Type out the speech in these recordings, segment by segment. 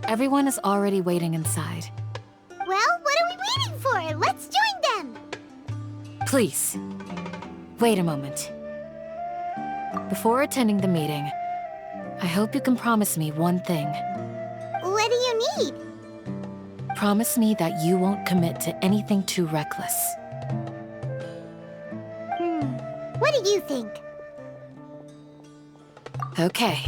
Everyone is already waiting inside. Well, what are we waiting for? Let's join them! Please, wait a moment. Before attending the meeting, I hope you can promise me one thing. What do you need? Promise me that you won't commit to anything too reckless. What do you think? Okay.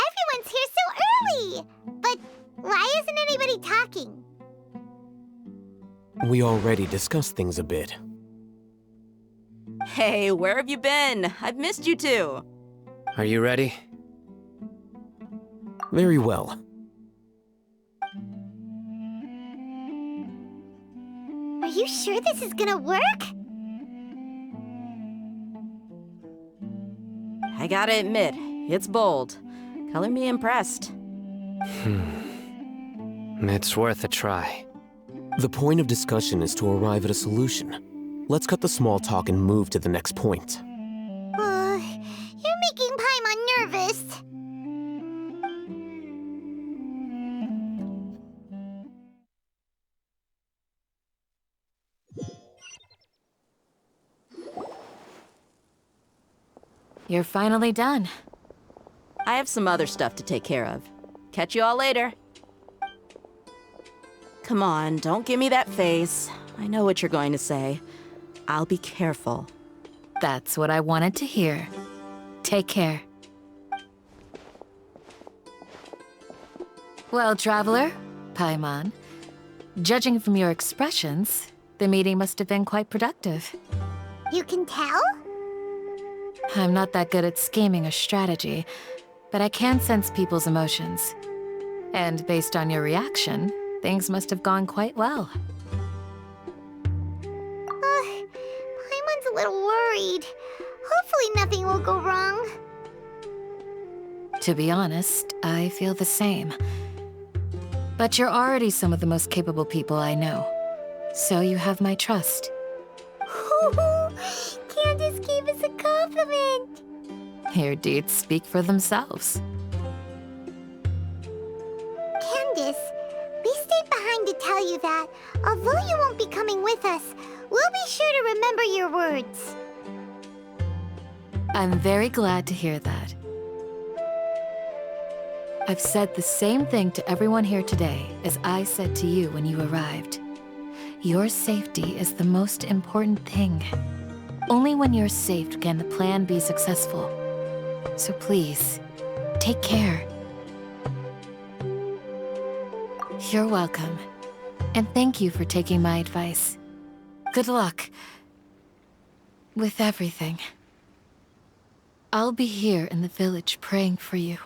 Everyone's here so early! But why isn't anybody talking? We already discussed things a bit. Hey, where have you been? I've missed you two. Are you ready? Very well. Are you sure this is gonna work? I gotta admit, it's bold. Color me impressed. It's worth a try. The point of discussion is to arrive at a solution. Let's cut the small talk and move to the next point. You're making Paimon nervous. You're finally done. I have some other stuff to take care of. Catch you all later. Come on, don't give me that face. I know what you're going to say. I'll be careful. That's what I wanted to hear. Take care. Well, traveler, Paimon, judging from your expressions, the meeting must have been quite productive. You can tell? I'm not that good at scheming or strategy, but I can sense people's emotions. And based on your reaction, things must have gone quite well. Paimon's a little worried. Hopefully nothing will go wrong. To be honest, I feel the same. But you're already some of the most capable people I know, so you have my trust. Candace gave us a compliment! Your deeds speak for themselves. Candace, we stayed behind to tell you that, although you won't be coming with us, we'll be sure to remember your words. I'm very glad to hear that. I've said the same thing to everyone here today as I said to you when you arrived. Your safety is the most important thing. Only when you're safe can the plan be successful. So please, take care. You're welcome. And thank you for taking my advice. Good luck with everything. I'll be here in the village praying for you.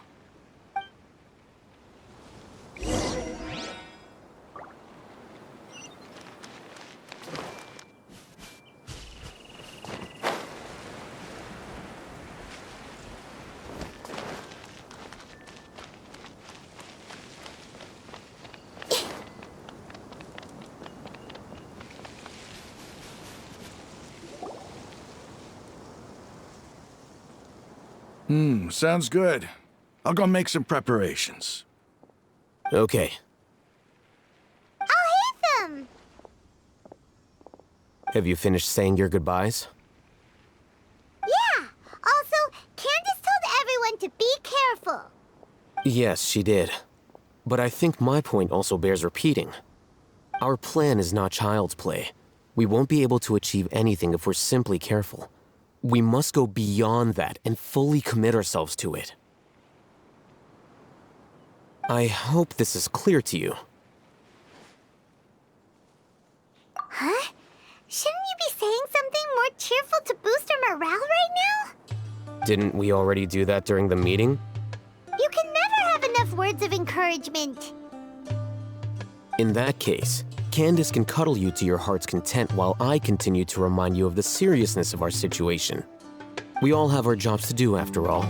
Sounds good. I'll go make some preparations. Okay. I'll hate them! Have you finished saying your goodbyes? Yeah! Also, Candace told everyone to be careful. Yes, she did. But I think my point also bears repeating. Our plan is not child's play. We won't be able to achieve anything if we're simply careful. We must go beyond that and fully commit ourselves to it. I hope this is clear to you. Huh? Shouldn't you be saying something more cheerful to boost our morale right now? Didn't we already do that during the meeting? You can never have enough words of encouragement. In that case, Candace can cuddle you to your heart's content while I continue to remind you of the seriousness of our situation. We all have our jobs to do, after all.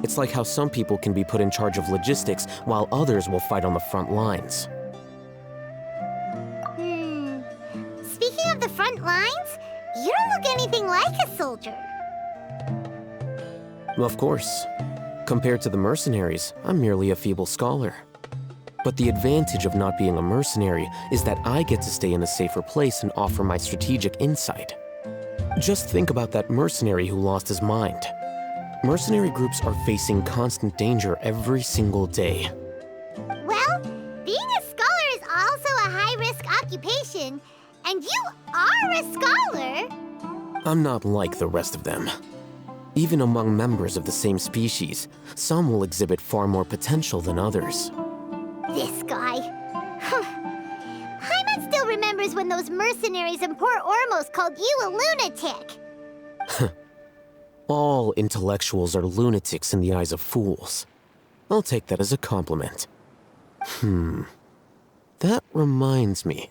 It's like how some people can be put in charge of logistics while others will fight on the front lines. Speaking of the front lines, you don't look anything like a soldier. Of course. Compared to the mercenaries, I'm merely a feeble scholar. But the advantage of not being a mercenary is that I get to stay in a safer place and offer my strategic insight. Just think about that mercenary who lost his mind. Mercenary groups are facing constant danger every single day. Well, being a scholar is also a high-risk occupation, and you are a scholar. I'm not like the rest of them. Even among members of the same species, some will exhibit far more potential than others. This guy. Paimon still remembers when those mercenaries in Port Ormos called you a lunatic. All intellectuals are lunatics in the eyes of fools. I'll take that as a compliment. That reminds me.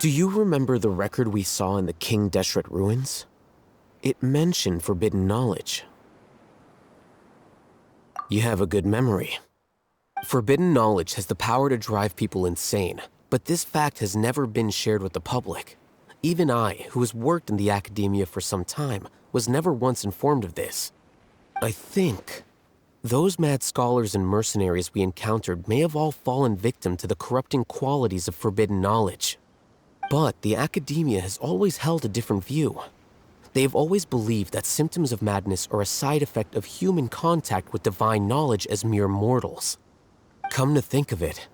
Do you remember the record we saw in the King Deshret ruins? It mentioned forbidden knowledge. You have a good memory. Forbidden knowledge has the power to drive people insane, but this fact has never been shared with the public. Even I, who has worked in the academia for some time, was never once informed of this. I think those mad scholars and mercenaries we encountered may have all fallen victim to the corrupting qualities of forbidden knowledge. But the academia has always held a different view. They have always believed that symptoms of madness are a side effect of human contact with divine knowledge as mere mortals. Come to think of it,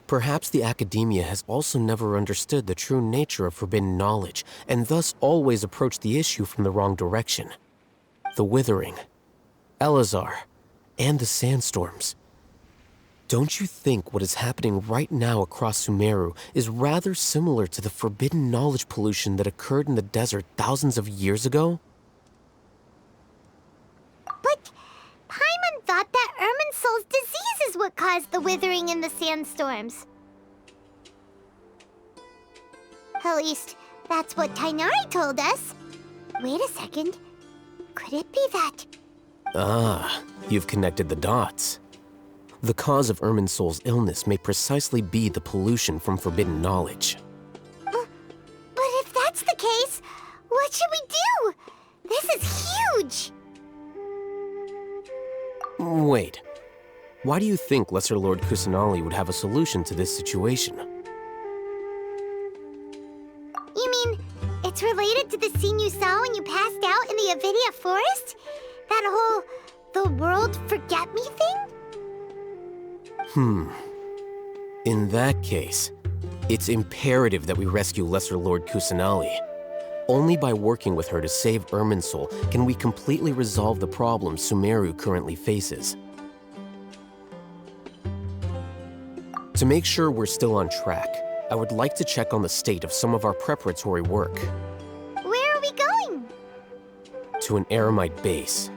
perhaps the academia has also never understood the true nature of forbidden knowledge, and thus always approached the issue from the wrong direction. The Withering, Elazar, and the sandstorms. Don't you think what is happening right now across Sumeru is rather similar to the forbidden knowledge pollution that occurred in the desert thousands of years ago? But Paimon thought that Irminsul's disease is what caused the withering and the sandstorms. At least, that's what Tainari told us. Wait a second. Could it be that? Ah, you've connected the dots. The cause of Irminsul's illness may precisely be the pollution from forbidden knowledge. But if that's the case, what should we do? This is huge! Wait. Why do you think Lesser Lord Kusanali would have a solution to this situation? You mean, it's related to the scene you saw when you passed out in the Avidia forest? That whole, the world forget me thing? In that case, it's imperative that we rescue Lesser Lord Kusanali. Only by working with her to save Irminsul can we completely resolve the problems Sumeru currently faces. To make sure we're still on track, I would like to check on the state of some of our preparatory work. Where are we going? To an Eremite base.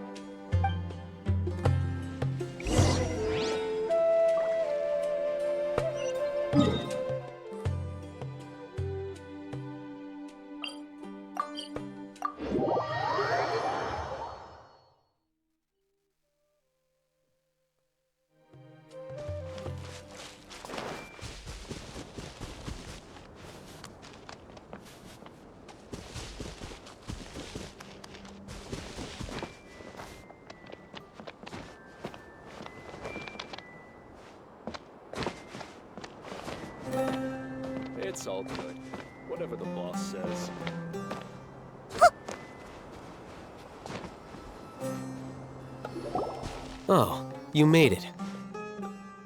It's all good. Whatever the boss says. Oh, you made it.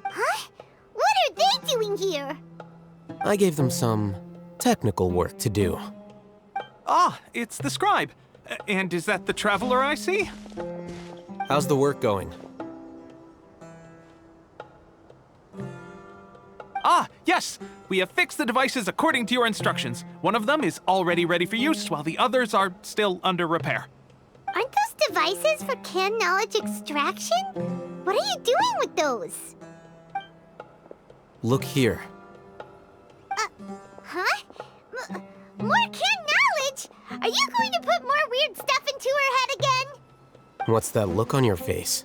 Huh? What are they doing here? I gave them some technical work to do. Ah, it's the scribe. And is that the traveler I see? How's the work going? Ah, yes! We have fixed the devices according to your instructions. One of them is already ready for use, while the others are still under repair. Aren't those devices for canned knowledge extraction? What are you doing with those? Look here. Huh? More canned knowledge? Are you going to put more weird stuff into her head again? What's that look on your face?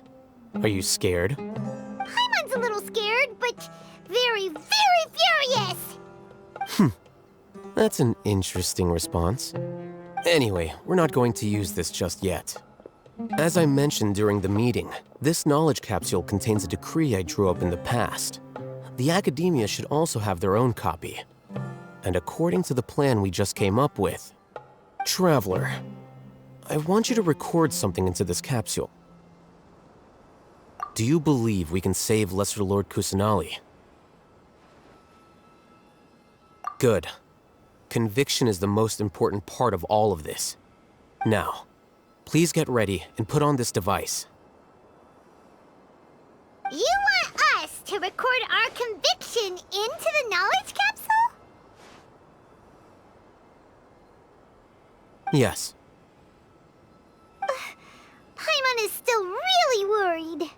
Are you scared? Paimon's a little scared, but very, very furious! That's an interesting response. Anyway, we're not going to use this just yet. As I mentioned during the meeting, this knowledge capsule contains a decree I drew up in the past. The academia should also have their own copy. And according to the plan we just came up with, Traveler, I want you to record something into this capsule. Do you believe we can save Lesser Lord Kusanali? Good. Conviction is the most important part of all of this. Now, please get ready and put on this device. You want us to record our conviction into the knowledge capsule? Yes. Paimon is still really worried.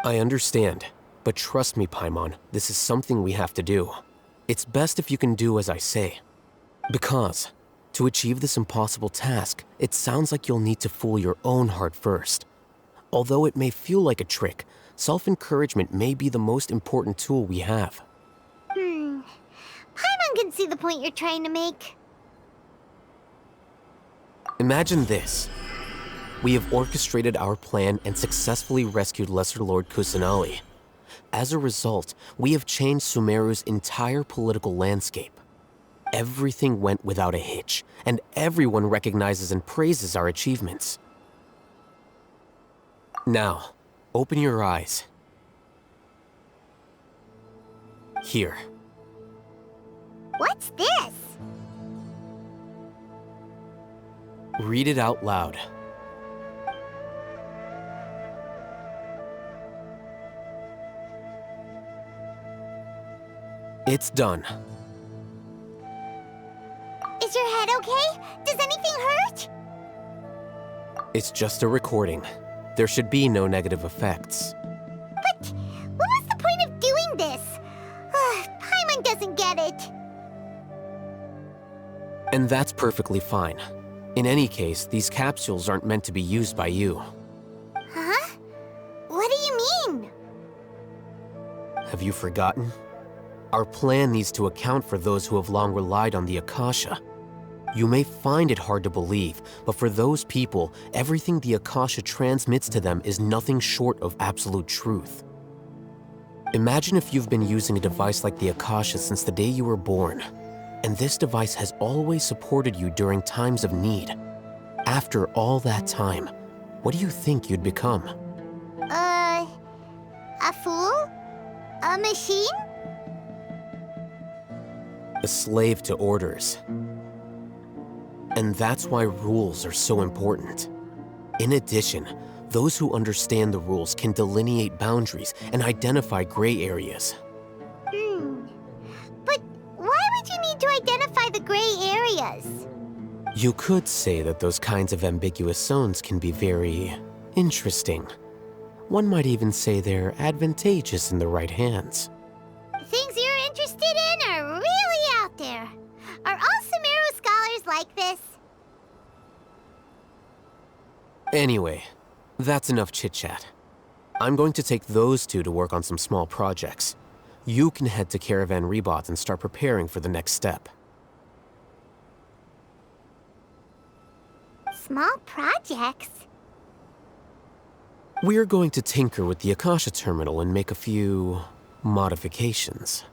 I understand, but trust me, Paimon, this is something we have to do. It's best if you can do as I say. Because, to achieve this impossible task, it sounds like you'll need to fool your own heart first. Although it may feel like a trick, self-encouragement may be the most important tool we have. Paimon can see the point you're trying to make. Imagine this. We have orchestrated our plan and successfully rescued Lesser Lord Kusanali. As a result, we have changed Sumeru's entire political landscape. Everything went without a hitch, and everyone recognizes and praises our achievements. Now, open your eyes. Here. What's this? Read it out loud. It's done. Is your head okay? Does anything hurt? It's just a recording. There should be no negative effects. But what was the point of doing this? Paimon doesn't get it. And that's perfectly fine. In any case, these capsules aren't meant to be used by you. Huh? What do you mean? Have you forgotten? Our plan needs to account for those who have long relied on the Akasha. You may find it hard to believe, but for those people, everything the Akasha transmits to them is nothing short of absolute truth. Imagine if you've been using a device like the Akasha since the day you were born, and this device has always supported you during times of need. After all that time, what do you think you'd become? A fool? A machine? A slave to orders. And that's why rules are so important. In addition, those who understand the rules can delineate boundaries and identify gray areas. But why would you need to identify the gray areas? You could say that those kinds of ambiguous zones can be very interesting. One might even say they're advantageous in the right hands. Things you're interested in are really out there. Are all Sumeru scholars like this? Anyway, that's enough chit-chat. I'm going to take those two to work on some small projects. You can head to Caravan Rebot and start preparing for the next step. Small projects? We're going to tinker with the Akasha terminal and make a few modifications.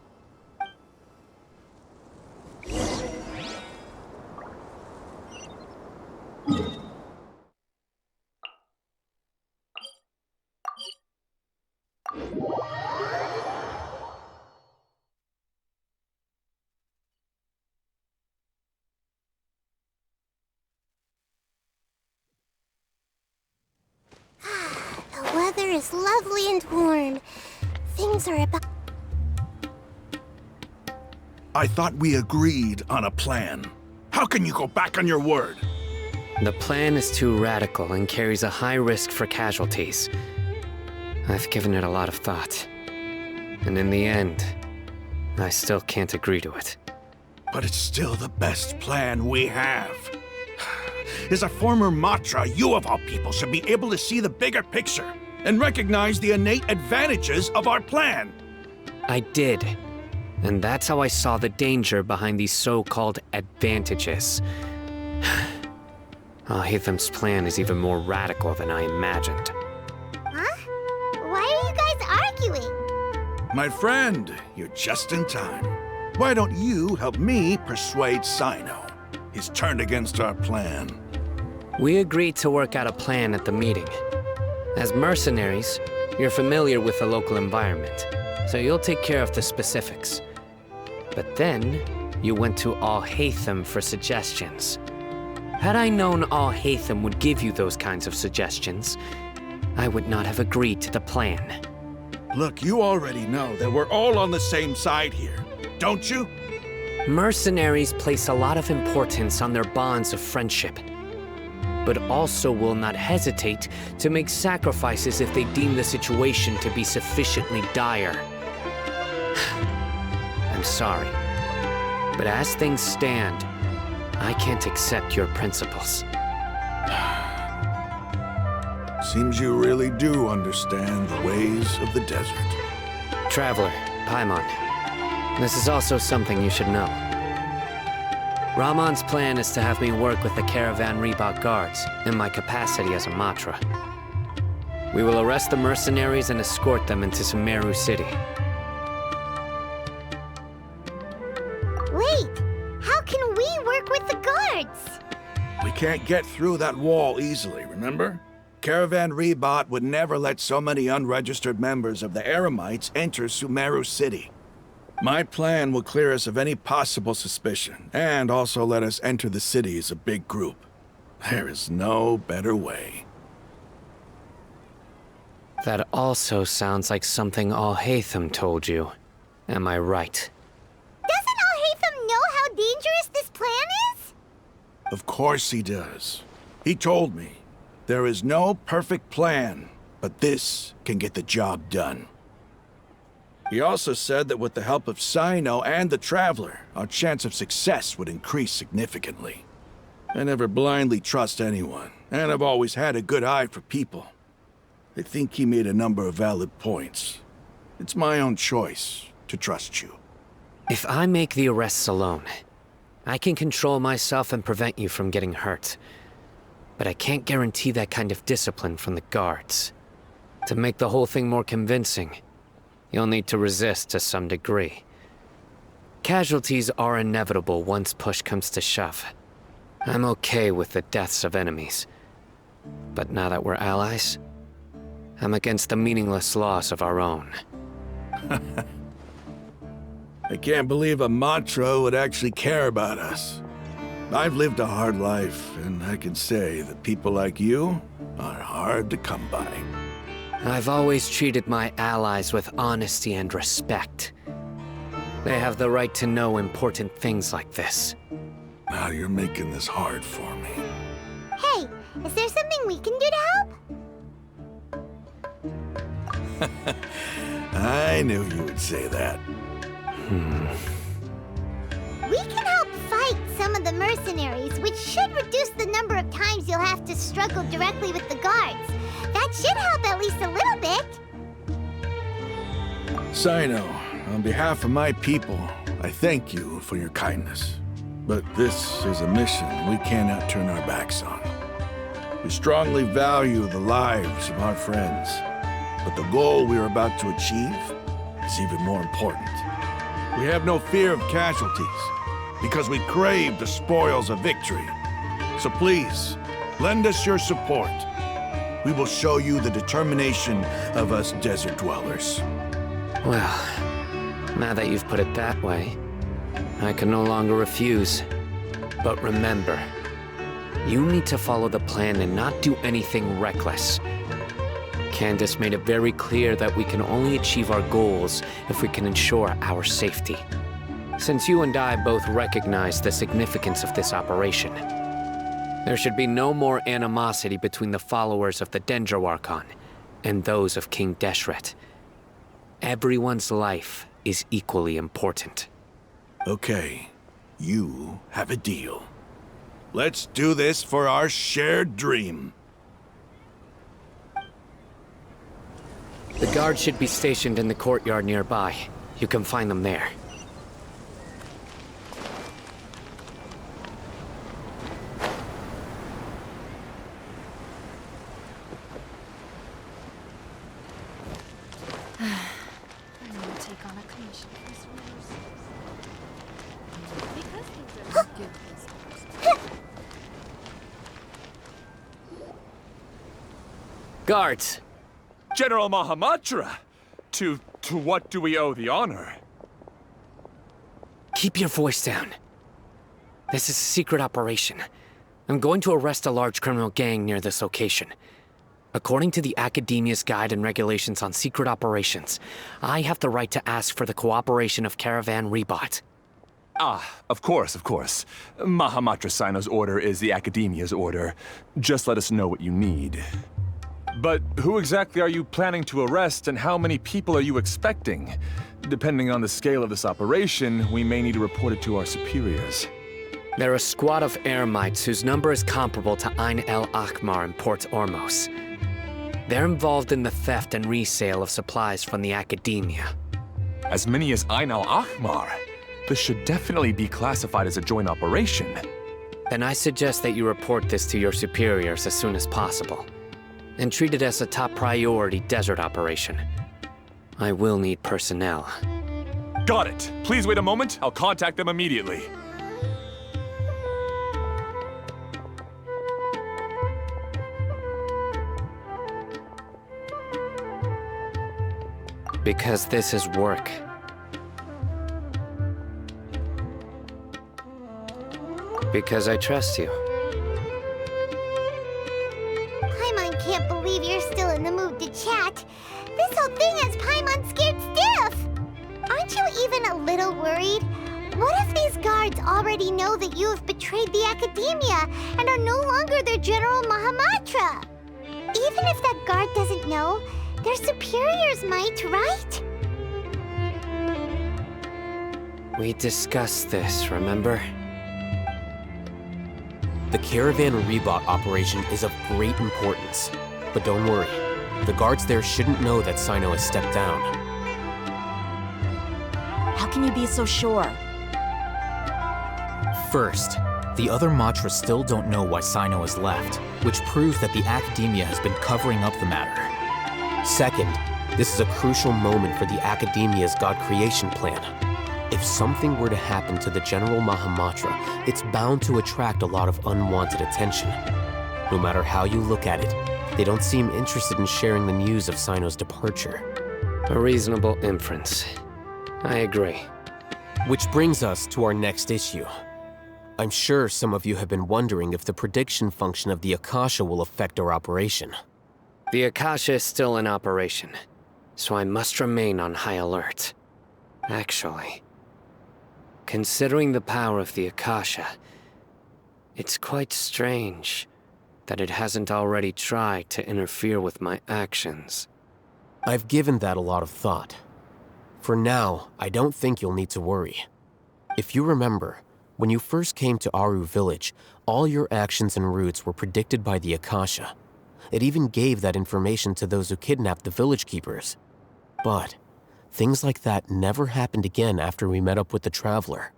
The weather is lovely and warm. Things are about... I thought we agreed on a plan. How can you go back on your word? The plan is too radical and carries a high risk for casualties. I've given it a lot of thought. And in the end, I still can't agree to it. But it's still the best plan we have. As a former Matra, you of all people should be able to see the bigger picture and recognize the innate advantages of our plan. I did. And that's how I saw the danger behind these so-called advantages. Al-Haytham's plan is even more radical than I imagined. Huh? Why are you guys arguing? My friend, you're just in time. Why don't you help me persuade Sino? He's turned against our plan. We agreed to work out a plan at the meeting. As mercenaries, you're familiar with the local environment, so you'll take care of the specifics. But then, you went to Al-Haytham for suggestions. Had I known Al-Haytham would give you those kinds of suggestions, I would not have agreed to the plan. Look, you already know that we're all on the same side here, don't you? Mercenaries place a lot of importance on their bonds of friendship, but also will not hesitate to make sacrifices if they deem the situation to be sufficiently dire. I'm sorry, but as things stand, I can't accept your principles. Seems you really do understand the ways of the desert. Traveler, Paimon, this is also something you should know. Ramon's plan is to have me work with the Caravan Reebok guards in my capacity as a Matra. We will arrest the mercenaries and escort them into Sumeru City. Wait, how can we work with the guards? We can't get through that wall easily, remember? Caravan Reebok would never let so many unregistered members of the Eremites enter Sumeru City. My plan will clear us of any possible suspicion, and also let us enter the city as a big group. There is no better way. That also sounds like something Al-Haytham told you. Am I right? Doesn't Al-Haytham know how dangerous this plan is? Of course he does. He told me, there is no perfect plan, but this can get the job done. He also said that with the help of Sino and the Traveler, our chance of success would increase significantly. I never blindly trust anyone, and I've always had a good eye for people. I think he made a number of valid points. It's my own choice to trust you. If I make the arrests alone, I can control myself and prevent you from getting hurt. But I can't guarantee that kind of discipline from the guards. To make the whole thing more convincing, you'll need to resist to some degree. Casualties are inevitable once push comes to shove. I'm okay with the deaths of enemies. But now that we're allies, I'm against the meaningless loss of our own. I can't believe a Matra would actually care about us. I've lived a hard life, and I can say that people like you are hard to come by. I've always treated my allies with honesty and respect. They have the right to know important things like this. Now you're making this hard for me. Hey, is there something we can do to help? I knew you would say that. We can help fight some of the mercenaries, which should reduce the number of times you'll have to struggle directly with the guards. That should help at least a little bit. Sino, on behalf of my people, I thank you for your kindness. But this is a mission we cannot turn our backs on. We strongly value the lives of our friends, but the goal we are about to achieve is even more important. We have no fear of casualties, because we crave the spoils of victory. So please, lend us your support. We will show you the determination of us desert dwellers. Well, now that you've put it that way, I can no longer refuse. But remember, you need to follow the plan and not do anything reckless. Candace made it very clear that we can only achieve our goals if we can ensure our safety. Since you and I both recognize the significance of this operation, There should be no more animosity between the followers of the Dendroarchon and those of King Deshret. Everyone's life is equally important. Okay, you have a deal. Let's do this for our shared dream. The guards should be stationed in the courtyard nearby. You can find them there. Guards! General Mahamatra! To what do we owe the honor? Keep your voice down. This is a secret operation. I'm going to arrest a large criminal gang near this location. According to the Academia's Guide and Regulations on Secret Operations, I have the right to ask for the cooperation of Caravan Rebot. Ah, of course, of course. Mahamatra Sino's order is the Academia's order. Just let us know what you need. But who exactly are you planning to arrest, and how many people are you expecting? Depending on the scale of this operation, we may need to report it to our superiors. They're a squad of Eremites whose number is comparable to Ain el Akmar in Port Ormos. They're involved in the theft and resale of supplies from the Academia. As many as Ain al Akmar? This should definitely be classified as a joint operation. Then I suggest that you report this to your superiors as soon as possible, and treat it as a top priority desert operation. I will need personnel. Got it. Please wait a moment. I'll contact them immediately. Because this is work. Because I trust you. Paimon can't believe you're still in the mood to chat. This whole thing has Paimon scared stiff. Aren't you even a little worried? What if these guards already know that you have betrayed the Academia and are no longer their General Mahamatra? Even if that guard doesn't know, their superiors might, right? We discussed this, remember? The Caravan Rebot operation is of great importance. But don't worry, the guards there shouldn't know that Sino has stepped down. How can you be so sure? First, the other Matras still don't know why Sino has left, which proves that the Academia has been covering up the matter. Second, this is a crucial moment for the Academia's God creation plan. If something were to happen to the General Mahamatra, it's bound to attract a lot of unwanted attention. No matter how you look at it, they don't seem interested in sharing the news of Sino's departure. A reasonable inference. I agree. Which brings us to our next issue. I'm sure some of you have been wondering if the prediction function of the Akasha will affect our operation. The Akasha is still in operation, so I must remain on high alert. Actually, considering the power of the Akasha, it's quite strange that it hasn't already tried to interfere with my actions. I've given that a lot of thought. For now, I don't think you'll need to worry. If you remember, when you first came to Aru Village, all your actions and routes were predicted by the Akasha. It even gave that information to those who kidnapped the village keepers. But things like that never happened again after we met up with the Traveler.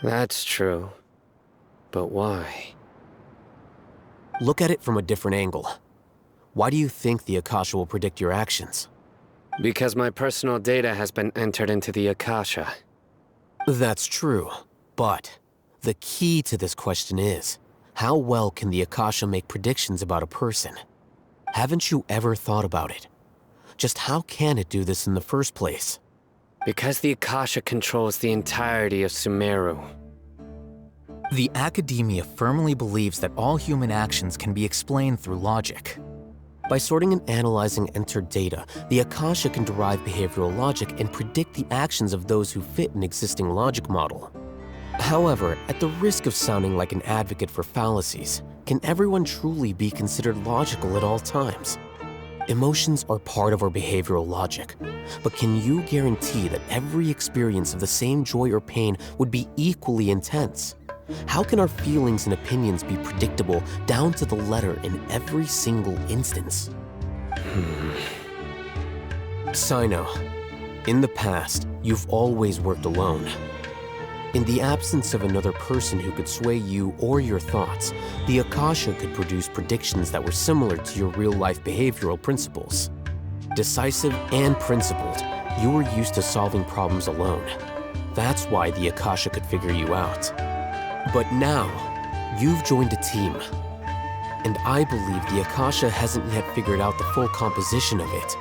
That's true. But why? Look at it from a different angle. Why do you think the Akasha will predict your actions? Because my personal data has been entered into the Akasha. That's true, but the key to this question is, how well can the Akasha make predictions about a person? Haven't you ever thought about it? Just how can it do this in the first place? Because the Akasha controls the entirety of Sumeru. The Academia firmly believes that all human actions can be explained through logic. By sorting and analyzing entered data, the Akasha can derive behavioral logic and predict the actions of those who fit an existing logic model. However, at the risk of sounding like an advocate for fallacies, can everyone truly be considered logical at all times? Emotions are part of our behavioral logic, but can you guarantee that every experience of the same joy or pain would be equally intense? How can our feelings and opinions be predictable down to the letter in every single instance? Sino, in the past, you've always worked alone. In the absence of another person who could sway you or your thoughts, the Akasha could produce predictions that were similar to your real-life behavioral principles. Decisive and principled, you were used to solving problems alone. That's why the Akasha could figure you out. But now, you've joined a team. And I believe the Akasha hasn't yet figured out the full composition of it.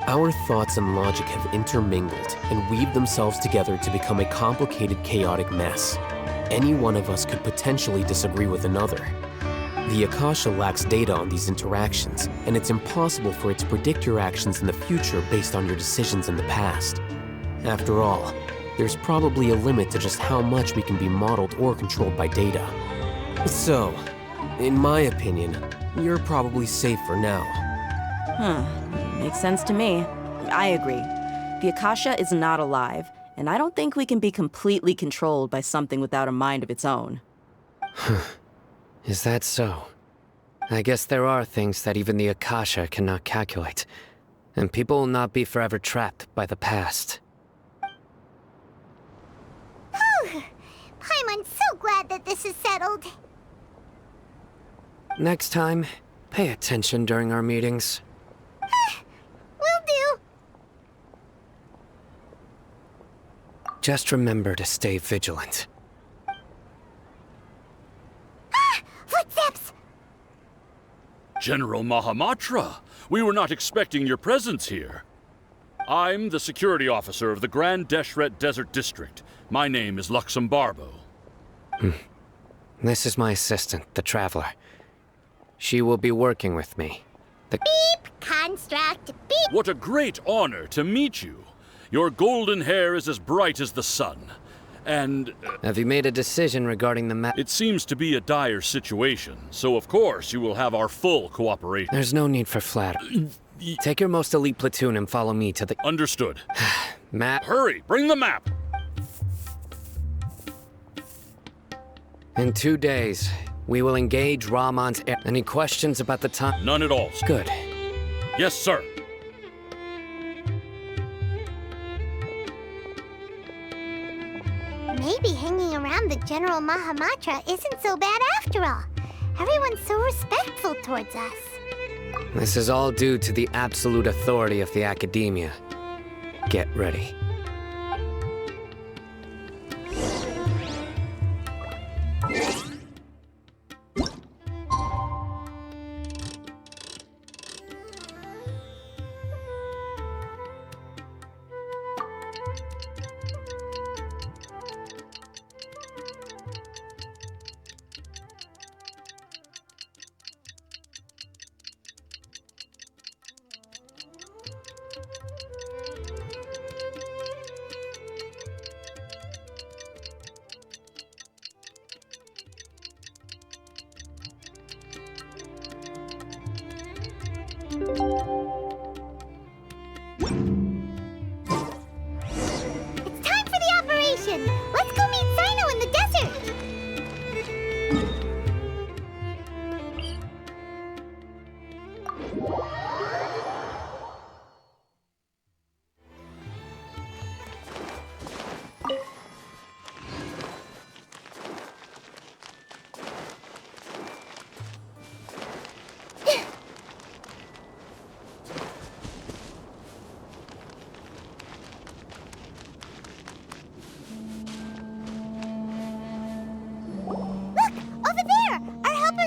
Our thoughts and logic have intermingled and weaved themselves together to become a complicated, chaotic mess. Any one of us could potentially disagree with another. The Akasha lacks data on these interactions, and it's impossible for it to predict your actions in the future based on your decisions in the past. After all, there's probably a limit to just how much we can be modeled or controlled by data. So, in my opinion, you're probably safe for now. Makes sense to me. I agree. The Akasha is not alive, and I don't think we can be completely controlled by something without a mind of its own. Is that so? I guess there are things that even the Akasha cannot calculate, and people will not be forever trapped by the past. Paimon's so glad that this is settled. Next time, pay attention during our meetings. Will do. Just remember to stay vigilant. Footsteps! General Mahamatra, we were not expecting your presence here. I'm the security officer of the Grand Deshret Desert District. My name is Luxembarbo. This is my assistant, the Traveler. She will be working with me. Beep! Construct! Beep! What a great honor to meet you. Your golden hair is as bright as the sun. And... Have you made a decision regarding the map? It seems to be a dire situation, so of course you will have our full cooperation. There's no need for flattery. Take your most elite platoon and follow me to the... Understood. Map? Hurry, bring the map! In 2 days, we will engage Ramon's air. Any questions about the time? None at all. Good. Yes, sir. Maybe hanging around the General Mahamatra isn't so bad after all. Everyone's so respectful towards us. This is all due to the absolute authority of the Academia. Get ready. It's time for the operation! Let's go meet Sino in the desert!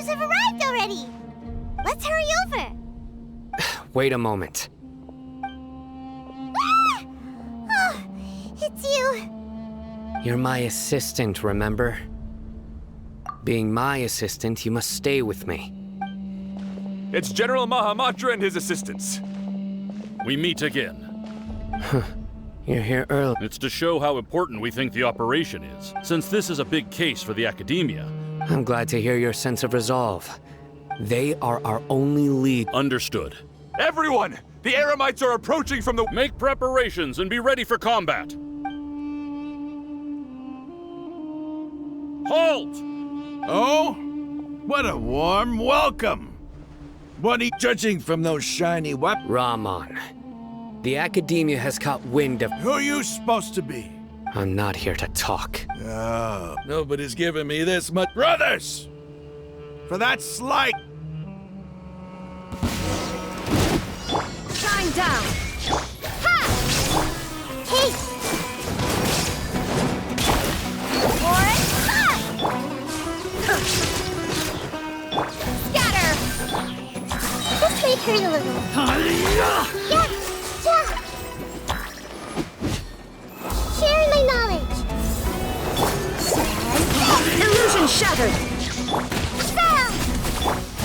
Have arrived already! Let's hurry over! Wait a moment. Ah! Oh, it's you! You're my assistant, remember? Being my assistant, you must stay with me. It's General Mahamatra and his assistants. We meet again. You're here early. It's to show how important we think the operation is, since this is a big case for the Academia. I'm glad to hear your sense of resolve. They are our only lead. Understood. Everyone! The Eremites are approaching from the— Make preparations and be ready for combat. Halt! Oh? What a warm welcome! What are you judging from those shiny weapons? Rahman. The Academia has caught wind of— Who are you supposed to be? I'm not here to talk. Oh, nobody's given me this much— Brothers! For that slight— Shine down! Ha! Hey! Or ha! Scatter! This may hurt a little. Yeah! Sharing my knowledge. Illusion shattered.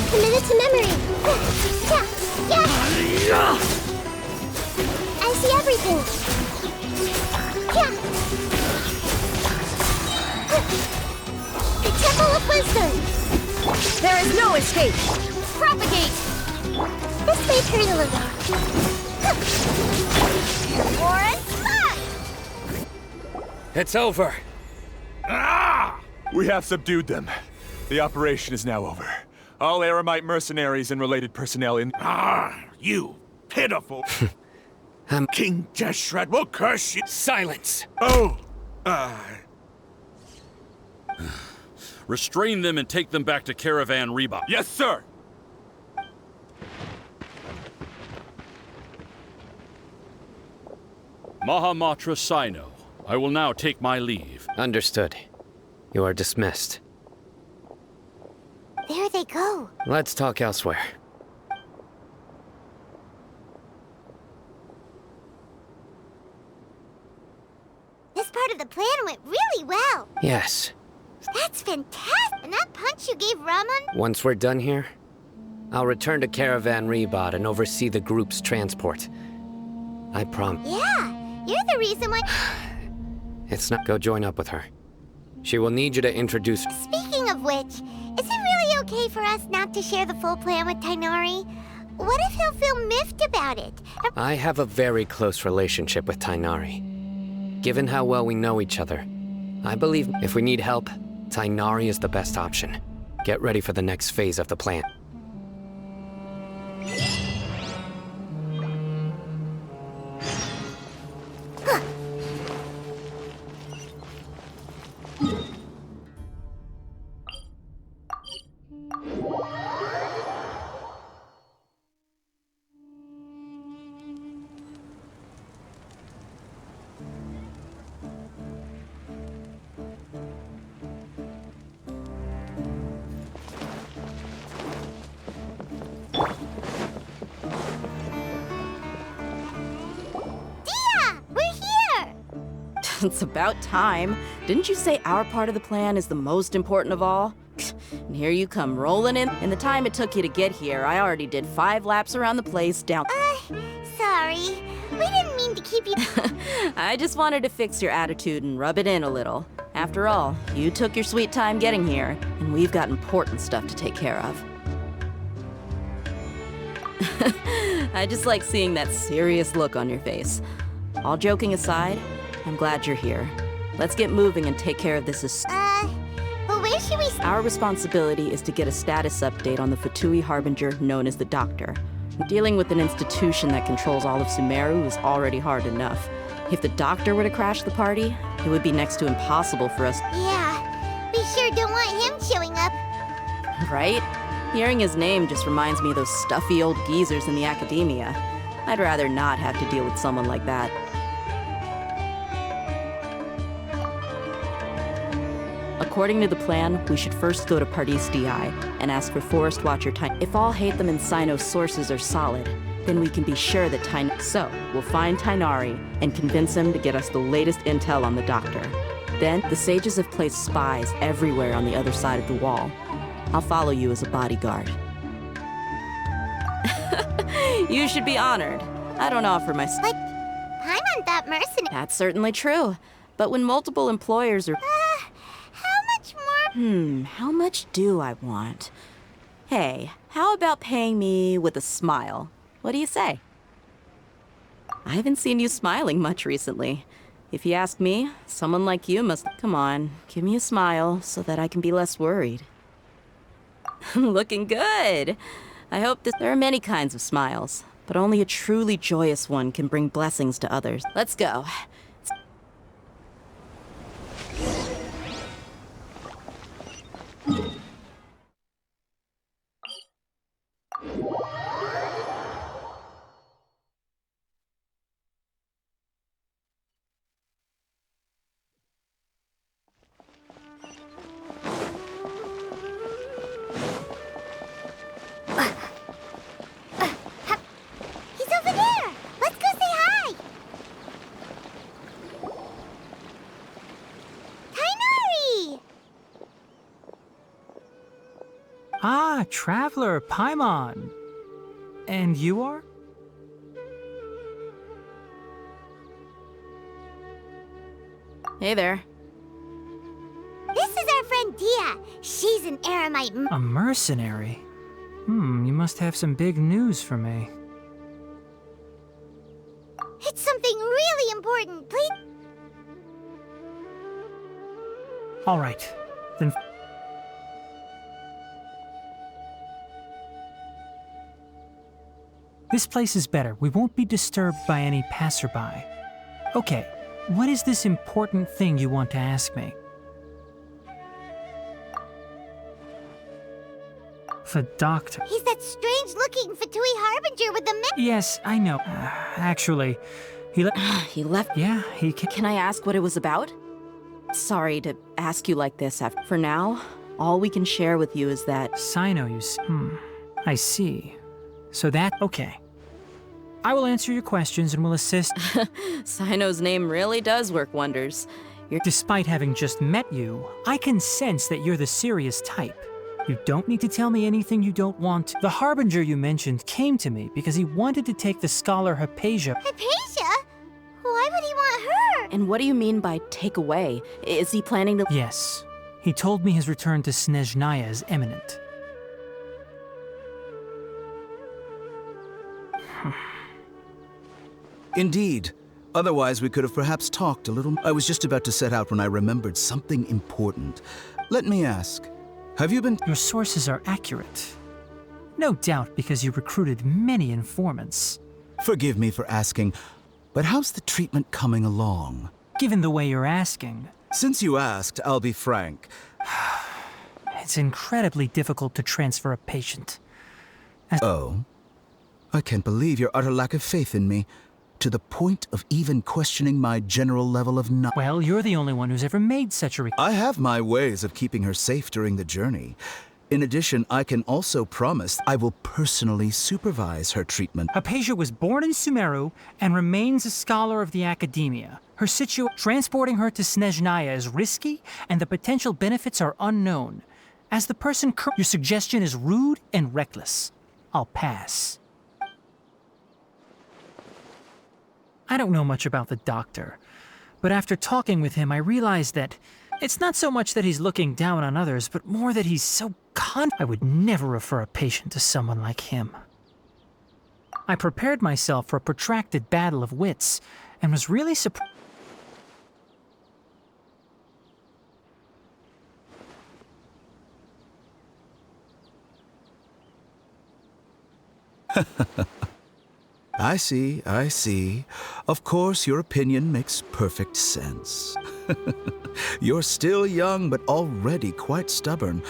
Committed to memory. Yeah. I see everything. Yeah. The Temple of Wisdom. There is no escape. Propagate. This may hurt a little. Warren, It's over. Ah! We have subdued them. The operation is now over. All Eremite mercenaries and related personnel in— Ah, you pitiful— King Deshret will curse you— Silence! Oh, Restrain them and take them back to Caravan Reba. Yes, sir! Mahamatra Sino. I will now take my leave. Understood. You are dismissed. there they go. Let's talk elsewhere. This part of the plan went really well. Yes. That's fantastic. And that punch you gave Raman? Once we're done here, I'll return to Caravan Rebot and oversee the group's transport. I promise. Yeah, you're the reason why... It's not— Go join up with her. She will need you to introduce— Speaking of which, is it really okay for us not to share the full plan with Tainari? What if he'll feel miffed about it? I have a very close relationship with Tainari. Given how well we know each other, I believe if we need help, Tainari is the best option. Get ready for the next phase of the plan. It's about time. Didn't you say our part of the plan is the most important of all? And here you come rolling in. In the time it took you to get here, I already did 5 laps around the place down— Sorry. We didn't mean to keep you... I just wanted to fix your attitude and rub it in a little. After all, you took your sweet time getting here, and we've got important stuff to take care of. I just like seeing that serious look on your face. All joking aside, I'm glad you're here. Let's get moving and take care of this as— But where should we... Our responsibility is to get a status update on the Fatui Harbinger known as the Doctor. Dealing with an institution that controls all of Sumeru is already hard enough. If the Doctor were to crash the party, it would be next to impossible for us— Yeah, we sure don't want him showing up. Right? Hearing his name just reminds me of those stuffy old geezers in the Academia. I'd rather not have to deal with someone like that. According to the plan, we should first go to Pardis DI and ask for Forest Watcher Time. If all Hatham and Sino's sources are solid, then we can be sure that So, we'll find Tainari and convince him to get us the latest intel on the Doctor. Then, the sages have placed spies everywhere on the other side of the wall. I'll follow you as a bodyguard. You should be honored. I don't offer my— Paimon that mercenary. That's certainly true. But when multiple employers are... How much more? How much do I want? Hey, how about paying me with a smile? What do you say? I haven't seen you smiling much recently. If you ask me, someone like you must... Come on, give me a smile so that I can be less worried. Looking good. I hope that there are many kinds of smiles, but only a truly joyous one can bring blessings to others. Let's go. He's over there! Let's go say hi! Tainari! Ah, Traveler, Paimon. And you are? Hey there. This is our friend Dia. She's an Aramite. A mercenary? You must have some big news for me. It's something really important. Please. All right, then. This place is better. We won't be disturbed by any passerby. Okay, what is this important thing you want to ask me? The doctor. He's that strange-looking Fatui Harbinger with the Yes, I know. Actually, he He left. Yeah, he can. Can I ask what it was about? Sorry to ask you like this. For now, all we can share with you is that... Sino, you see. I see. So that... Okay. I will answer your questions and will assist... Sino's name really does work wonders. Despite having just met you, I can sense that you're the serious type. You don't need to tell me anything you don't want. The Harbinger you mentioned came to me because he wanted to take the scholar Hypatia. Hypatia? Why would he want her? And what do you mean by take away? Is he planning to... Yes. He told me his return to Snezhnaya is imminent. Indeed. Otherwise, we could have perhaps talked a little. I was just about to set out when I remembered something important. Let me ask, have you been... Your sources are accurate. No doubt because you recruited many informants. Forgive me for asking, but how's the treatment coming along? Given the way you're asking... Since you asked, I'll be frank. It's incredibly difficult to transfer a patient. Oh? I can't believe your utter lack of faith in me, to the point of even questioning my general level of knowledge. Well, you're the only one who's ever made such a request. I have my ways of keeping her safe during the journey. In addition, I can also promise I will personally supervise her treatment. Hypatia was born in Sumeru and remains a scholar of the academia. Transporting her to Snezhnaya is risky, and the potential benefits are unknown. As the person your suggestion is rude and reckless. I'll pass. I don't know much about the doctor, but after talking with him, I realized that it's not so much that he's looking down on others, but more that he's so I would never refer a patient to someone like him. I prepared myself for a protracted battle of wits, and was really surprised. I see. Of course, your opinion makes perfect sense. You're still young, but already quite stubborn.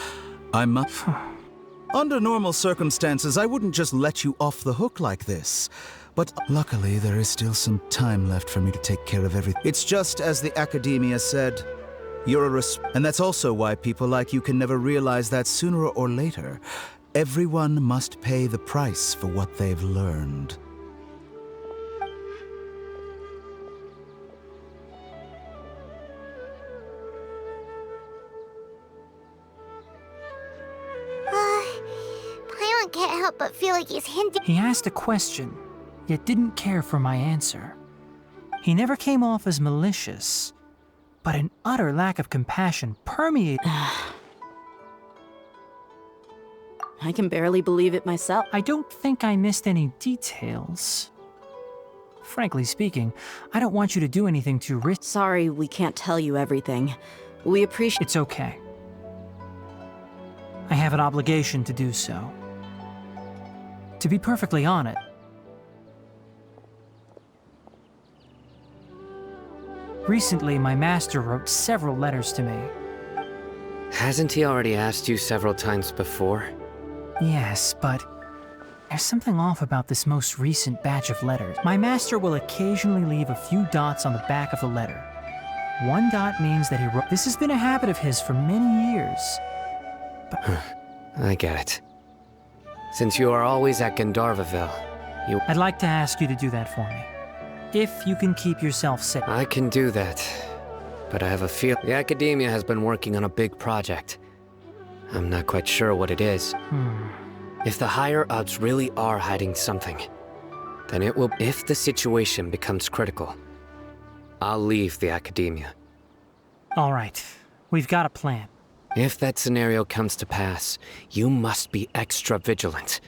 Under normal circumstances, I wouldn't just let you off the hook like this. But luckily, there is still some time left for me to take care of everything. It's just as the academia said. You're and that's also why people like you can never realize that sooner or later, everyone must pay the price for what they've learned. Paimon can't help but feel like he's hinting. He asked a question, yet didn't care for my answer. He never came off as malicious, but an utter lack of compassion permeated. I can barely believe it myself. I don't think I missed any details. Frankly speaking, I don't want you to do anything too risky. Sorry, we can't tell you everything. We appreciate— It's okay. I have an obligation to do so. To be perfectly honest, recently my master wrote several letters to me. Hasn't he already asked you several times before? Yes, but there's something off about this most recent batch of letters. My master will occasionally leave a few dots on the back of the letter. One dot means that he wrote— This has been a habit of his for many years. But I get it. Since you are always at Gandharvaville, I'd like to ask you to do that for me. If you can keep yourself safe. I can do that, but I have a feel the Academia has been working on a big project. I'm not quite sure what it is. If the higher-ups really are hiding something, then it will— If the situation becomes critical, I'll leave the Academia. All right, we've got a plan. If that scenario comes to pass, you must be extra vigilant.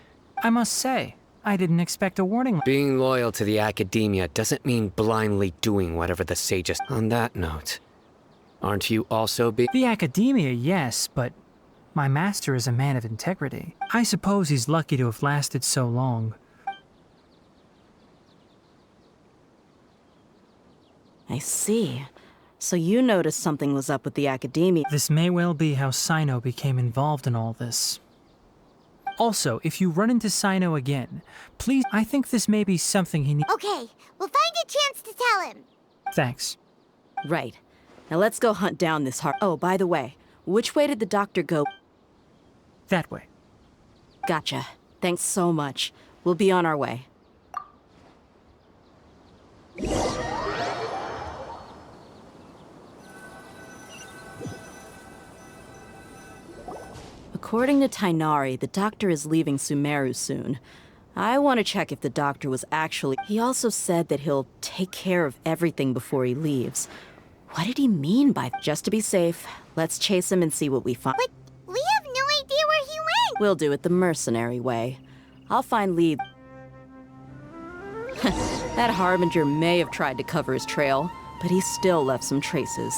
I must say, I didn't expect a warning. Being loyal to the Academia doesn't mean blindly doing whatever the sages— On that note, aren't you also The Academia, yes, but my master is a man of integrity. I suppose he's lucky to have lasted so long. I see. So you noticed something was up with the Academia. This may well be how Sino became involved in all this. Also, if you run into Sino again, please— I think this may be something he needs— Okay, we'll find a chance to tell him. Thanks. Right. Now let's go hunt down this heart. Oh, by the way, which way did the doctor go? That way. Gotcha. Thanks so much. We'll be on our way. According to Tainari, the doctor is leaving Sumeru soon. I want to check if the doctor was actually— He also said that he'll take care of everything before he leaves. What did he mean by— Just to be safe, let's chase him and see what we find. But we have no idea where he went! We'll do it the mercenary way. I'll find lead. That Harbinger may have tried to cover his trail, but he still left some traces.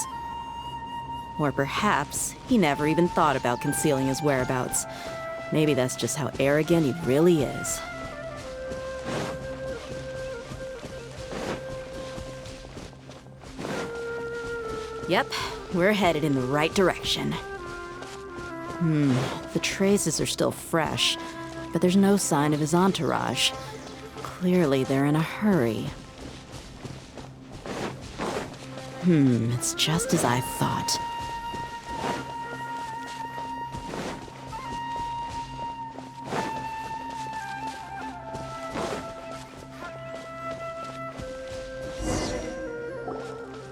Or perhaps he never even thought about concealing his whereabouts. Maybe that's just how arrogant he really is. Yep, we're headed in the right direction. The traces are still fresh, but there's no sign of his entourage. Clearly they're in a hurry. It's just as I thought.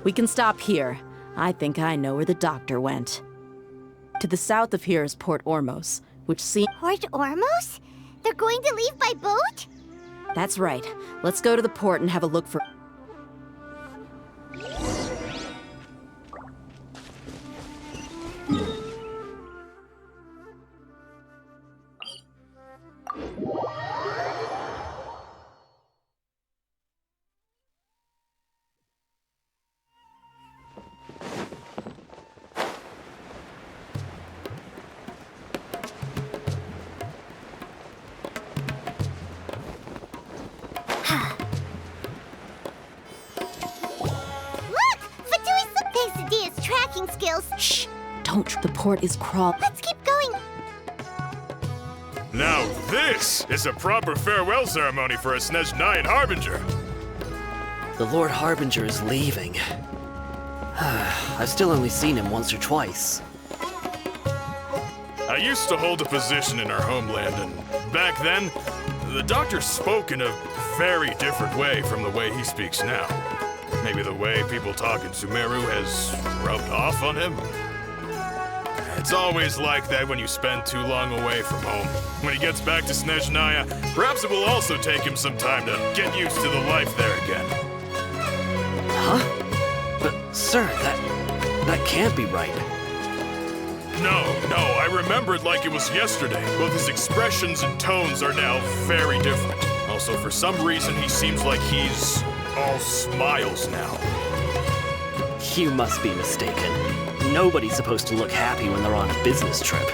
We can stop here. I think I know where the doctor went. To the south of here is Port Ormos, which seems— Port Ormos? They're going to leave by boat? That's right. Let's go to the port and have a look for— Shh! Don't. The port is crawl. Let's keep going. Now this is a proper farewell ceremony for a Snezhnayan Harbinger. The Lord Harbinger is leaving. I've still only seen him once or twice. I used to hold a position in our homeland, and back then, the doctor spoke in a very different way from the way he speaks now. Maybe the way people talk in Sumeru has rubbed off on him? It's always like that when you spend too long away from home. When he gets back to Snezhnaya, perhaps it will also take him some time to get used to the life there again. Sir, that can't be right. No, I remember it like it was yesterday. Both his expressions and tones are now very different. Also, for some reason, he seems like he's all smiles now. You must be mistaken. Nobody's supposed to look happy when they're on a business trip.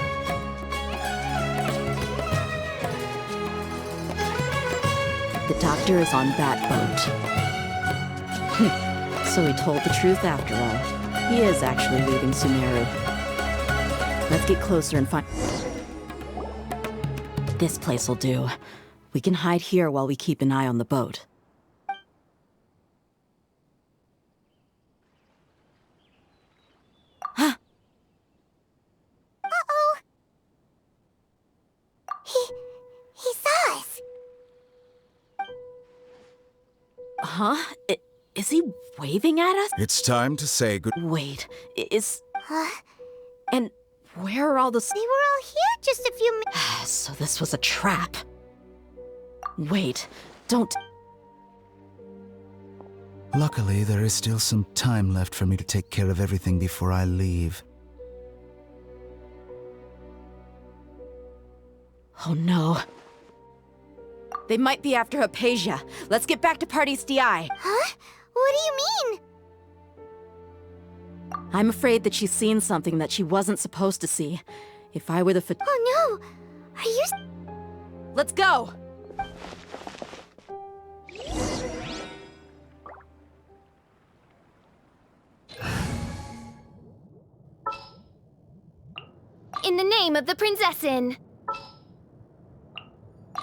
The doctor is on that boat. So he told the truth after all. He is actually leaving Sumeru. Let's get closer and find... This place will do. We can hide here while we keep an eye on the boat. Uh-oh. He saw us. Huh? Is he waving at us? It's time to say good... Wait, And where are all the... They were all here just a few minutes... So this was a trap. Wait, don't... Luckily, there is still some time left for me to take care of everything before I leave. Oh no. They might be after Hypatia. Let's get back to Party's DI. Huh? What do you mean? I'm afraid that she's seen something that she wasn't supposed to see. If I were the Oh no! Are you... Let's go! In the name of the Prinzessin.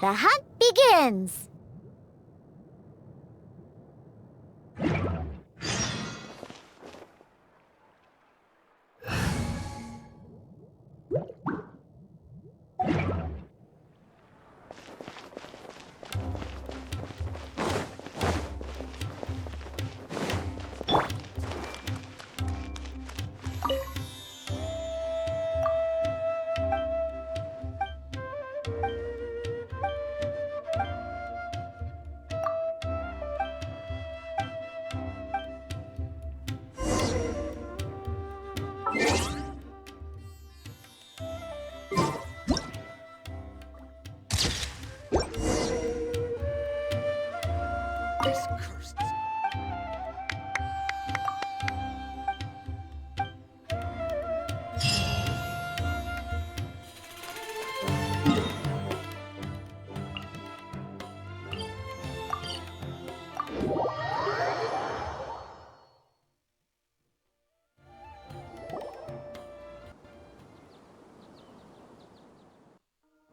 The hunt begins.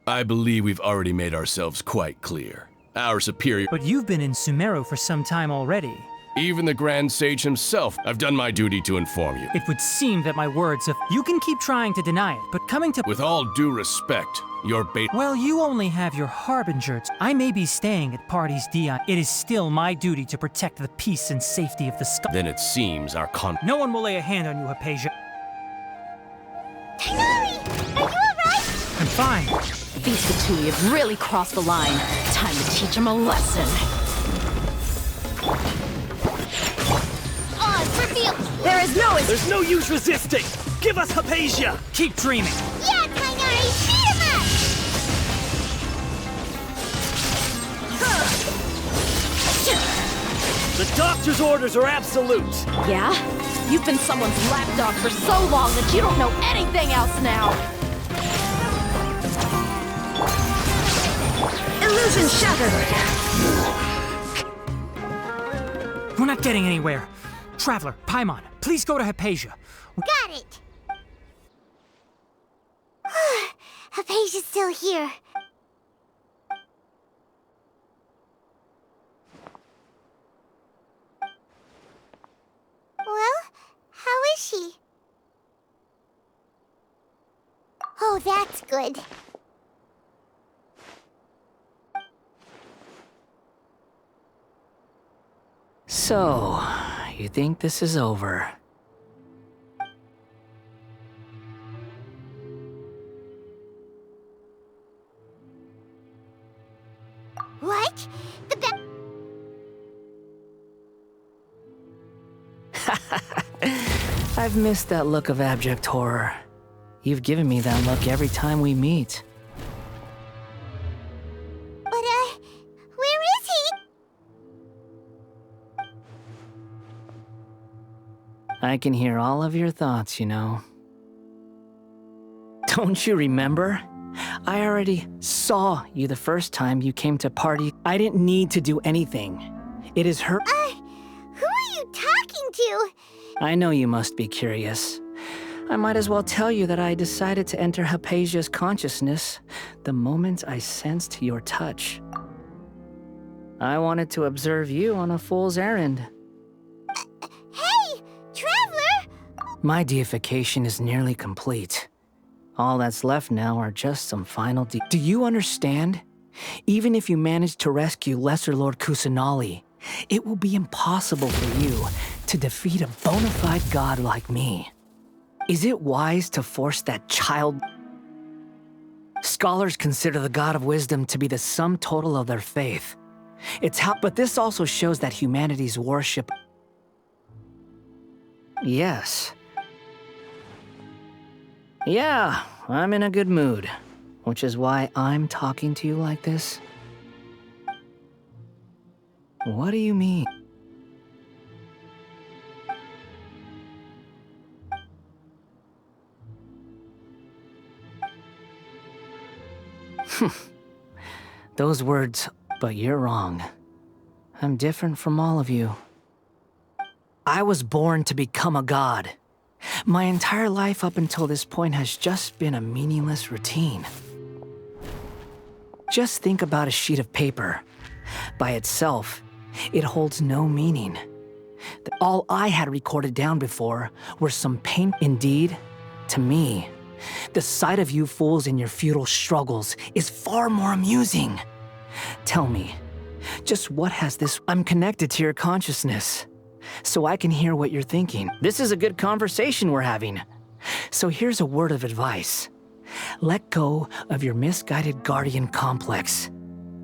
I believe we've already made ourselves quite clear. Our superior... But you've been in Sumeru for some time already. Even the Grand Sage himself, I've done my duty to inform you. It would seem that my words have... You can keep trying to deny it, but coming to... With all due respect, your bait... Well, you only have your harbingers. I may be staying at Party's DI. It is still my duty to protect the peace and safety of the sky. Then it seems our No one will lay a hand on you, Hypatia. Tighnari! Are you alright? I'm fine. These Fatui have really crossed the line. Time to teach them a lesson. There's no use resisting! Give us Hypatia! Keep dreaming! Yeah, Tighnari! Beat him up! The doctor's orders are absolute! Yeah? You've been someone's lapdog for so long that you don't know anything else now! Illusion shattered! We're not getting anywhere. Traveler, Paimon, please go to Hypatia. Got it! Hypatia's still here. Well, how is she? Oh, that's good. So, you think this is over? What? I've missed that look of abject horror. You've given me that look every time we meet. But, where is he? I can hear all of your thoughts, you know. Don't you remember? I already saw you the first time you came to party. I didn't need to do anything. It is her— Who are you talking to? I know you must be curious. I might as well tell you that I decided to enter Hypatia's consciousness the moment I sensed your touch. I wanted to observe you on a fool's errand. Hey, Traveler! My deification is nearly complete. All that's left now are just some final Do you understand? Even if you manage to rescue Lesser Lord Kusanali, it will be impossible for you to defeat a bona fide god like me. Is it wise to force that child? Scholars consider the god of wisdom to be the sum total of their faith. But this also shows that humanity's worship— Yes. Yeah, I'm in a good mood, which is why I'm talking to you like this. What do you mean? Those words, but you're wrong. I'm different from all of you. I was born to become a god. My entire life up until this point has just been a meaningless routine. Just think about a sheet of paper. By itself, it holds no meaning. All I had recorded down before were some pain. Indeed, to me, the sight of you fools in your futile struggles is far more amusing. Tell me, just what has this— I'm connected to your consciousness, so I can hear what you're thinking. This is a good conversation we're having. So here's a word of advice. Let go of your misguided guardian complex.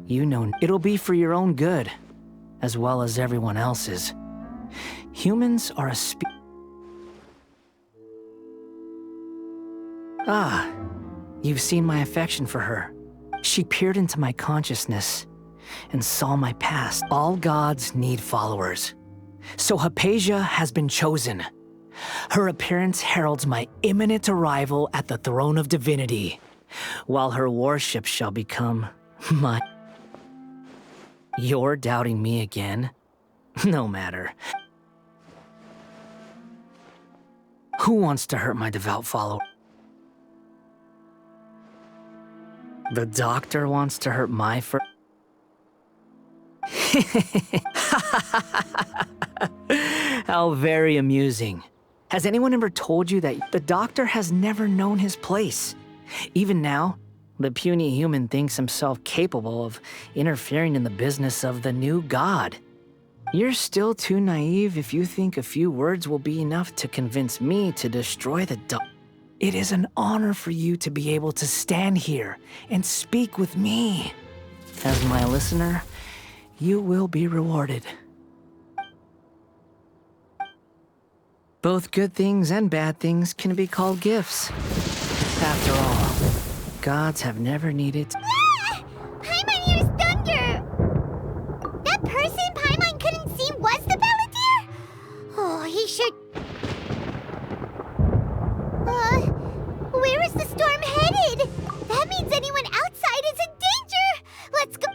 You know, it'll be for your own good, as well as everyone else's. Humans are a Ah, you've seen my affection for her. She peered into my consciousness and saw my past. All gods need followers. So Hypatia has been chosen. Her appearance heralds my imminent arrival at the throne of divinity, while her worship shall become my— You're doubting me again? No matter. Who wants to hurt my devout follower? The doctor wants to hurt my How very amusing. Has anyone ever told you that the doctor has never known his place? Even now, the puny human thinks himself capable of interfering in the business of the new god. You're still too naive if you think a few words will be enough to convince me to destroy the doctor. It is an honor for you to be able to stand here and speak with me. As my listener, you will be rewarded. Both good things and bad things can be called gifts. After all, gods have never needed— Paimon hears thunder! That person Paimon couldn't see was the Palantir? Oh, he sure— where is the storm headed? That means anyone outside is in danger! Let's go—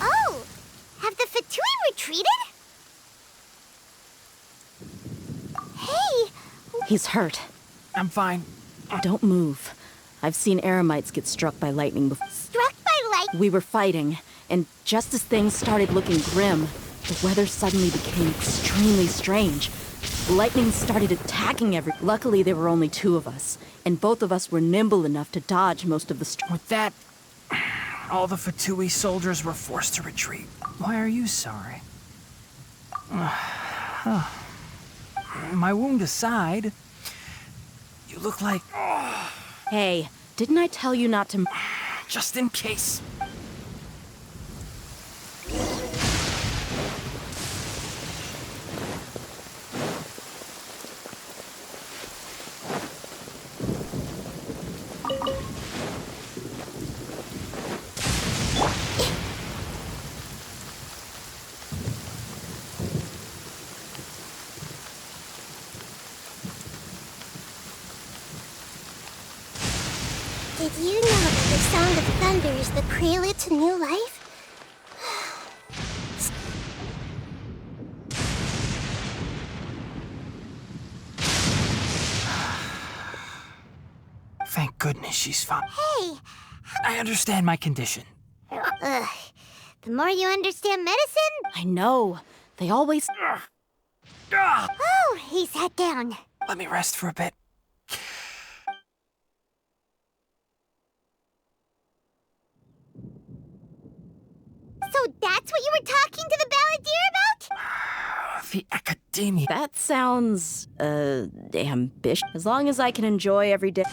Oh! Have the Fatui retreated? Hey! He's hurt. I'm fine. Don't move. I've seen Eremites get struck by lightning before. Struck by lightning? We were fighting, and just as things started looking grim, the weather suddenly became extremely strange. Lightning started attacking Luckily, there were only two of us, and both of us were nimble enough to dodge most of the With that, all the Fatui soldiers were forced to retreat. Why are you sorry? My wound aside, you look like Hey, didn't I tell you not to... Just in case. Did you know that the Song of Thunder is the prelude to new life? Thank goodness she's fine. Hey! I understand my condition. Ugh. The more you understand medicine... I know. They always... Oh, he sat down. Let me rest for a bit. So that's what you were talking to the balladeer about? The Academia. That sounds, ambitious. As long as I can enjoy every day.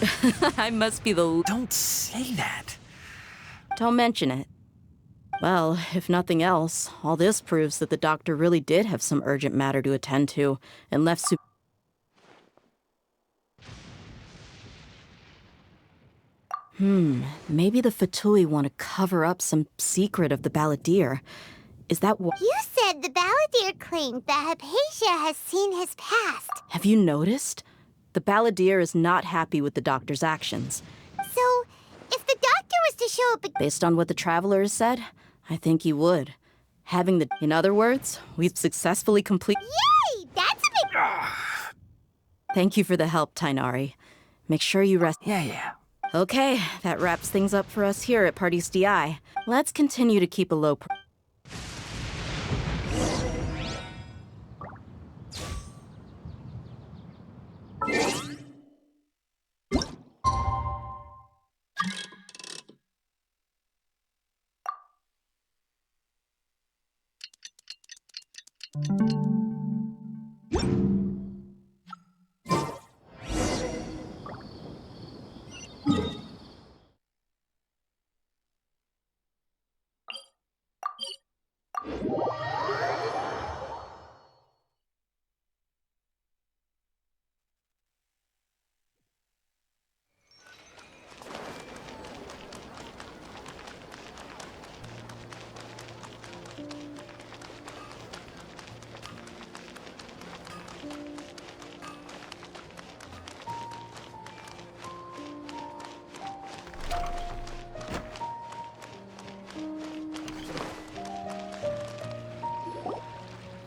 I must be the... Don't say that. Don't mention it. Well, if nothing else, all this proves that the doctor really did have some urgent matter to attend to, and left maybe the Fatui want to cover up some secret of the balladeer. Is that what... You said the balladeer claimed that Hypatia has seen his past. Have you noticed? The balladeer is not happy with the doctor's actions. So, if the doctor was to show up... Based on what the traveler has said, I think he would. Having the... In other words, we've successfully completed... Yay! That's a big... Thank you for the help, Tainari. Make sure you rest... Yeah. Okay, that wraps things up for us here at Party's DI. Let's continue to keep a low...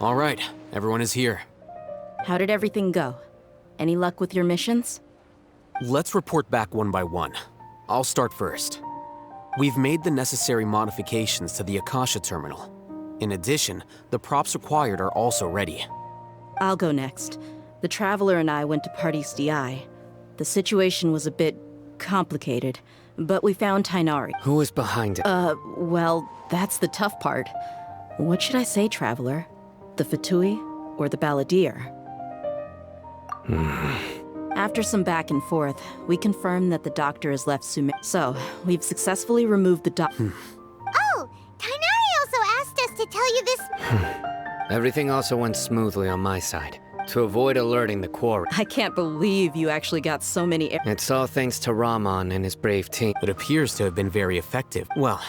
All right, everyone is here. How did everything go? Any luck with your missions? Let's report back one by one. I'll start first. We've made the necessary modifications to the Akasha terminal. In addition, the props required are also ready. I'll go next. The Traveler and I went to Party's DI. The situation was a bit complicated, but we found Tainari. Who was behind it? Well, that's the tough part. What should I say, Traveler? The Fatui or the balladeer? After some back and forth, we confirmed that the doctor has left So, we've successfully removed the Oh, Tainari also asked us to tell you this... Everything also went smoothly on my side, to avoid alerting the quarry. I can't believe you actually got so many... It's all thanks to Rahman and his brave team. It appears to have been very effective. Well,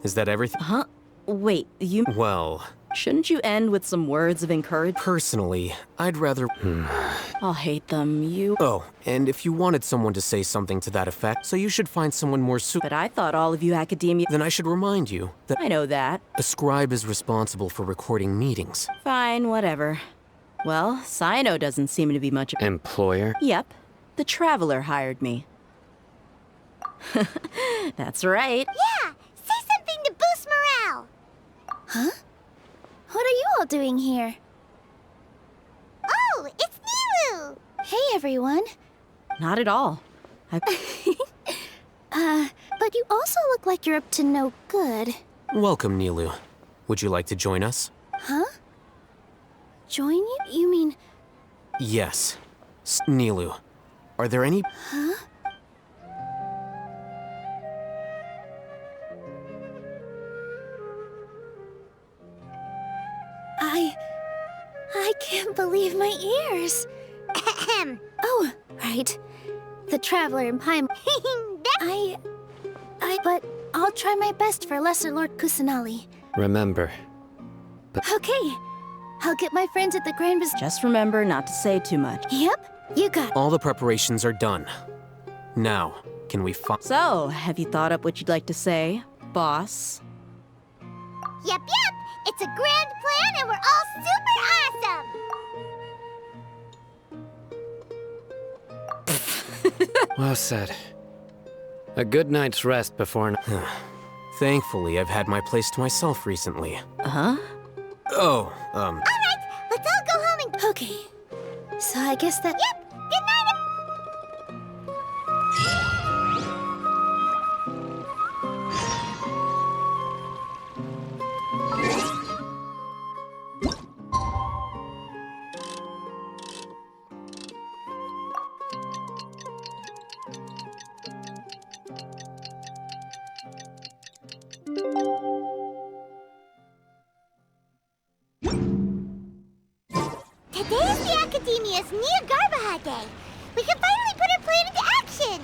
is that everything? Huh? Wait, you... Well... Shouldn't you end with some words of encouragement? Personally, I'd rather... I'll hate them, you... Oh, and if you wanted someone to say something to that effect, so you should find someone more But I thought all of you academia... Then I should remind you that... I know that. A scribe is responsible for recording meetings. Fine, whatever. Well, Sino doesn't seem to be much... Employer? Yep. The Traveler hired me. That's right. Yeah! Say something to boost morale! Huh? What are you all doing here? Oh, it's Nilu! Hey, everyone. Not at all. But you also look like you're up to no good. Welcome, Nilu. Would you like to join us? Huh? Join you? You mean... Yes. Nilu, are there any... Huh? can't believe my ears. Oh, right. The Traveler in Paimon. But I'll try my best for Lesser Lord Kusanali. Remember. Okay. I'll get my friends at the Grand Bazaar. Just remember not to say too much. Yep, you got it. All the preparations are done. Now, can we So, have you thought up what you'd like to say, boss? Yep. It's a grand plan and we're all super awesome. Well said. A good night's rest before... Thankfully, I've had my place to myself recently. Uh-huh? Oh, Alright, let's all go home and... Okay. So I guess that... Yep, good night. Today is the Academia's Niagarbaha Day. We can finally put our plan into action.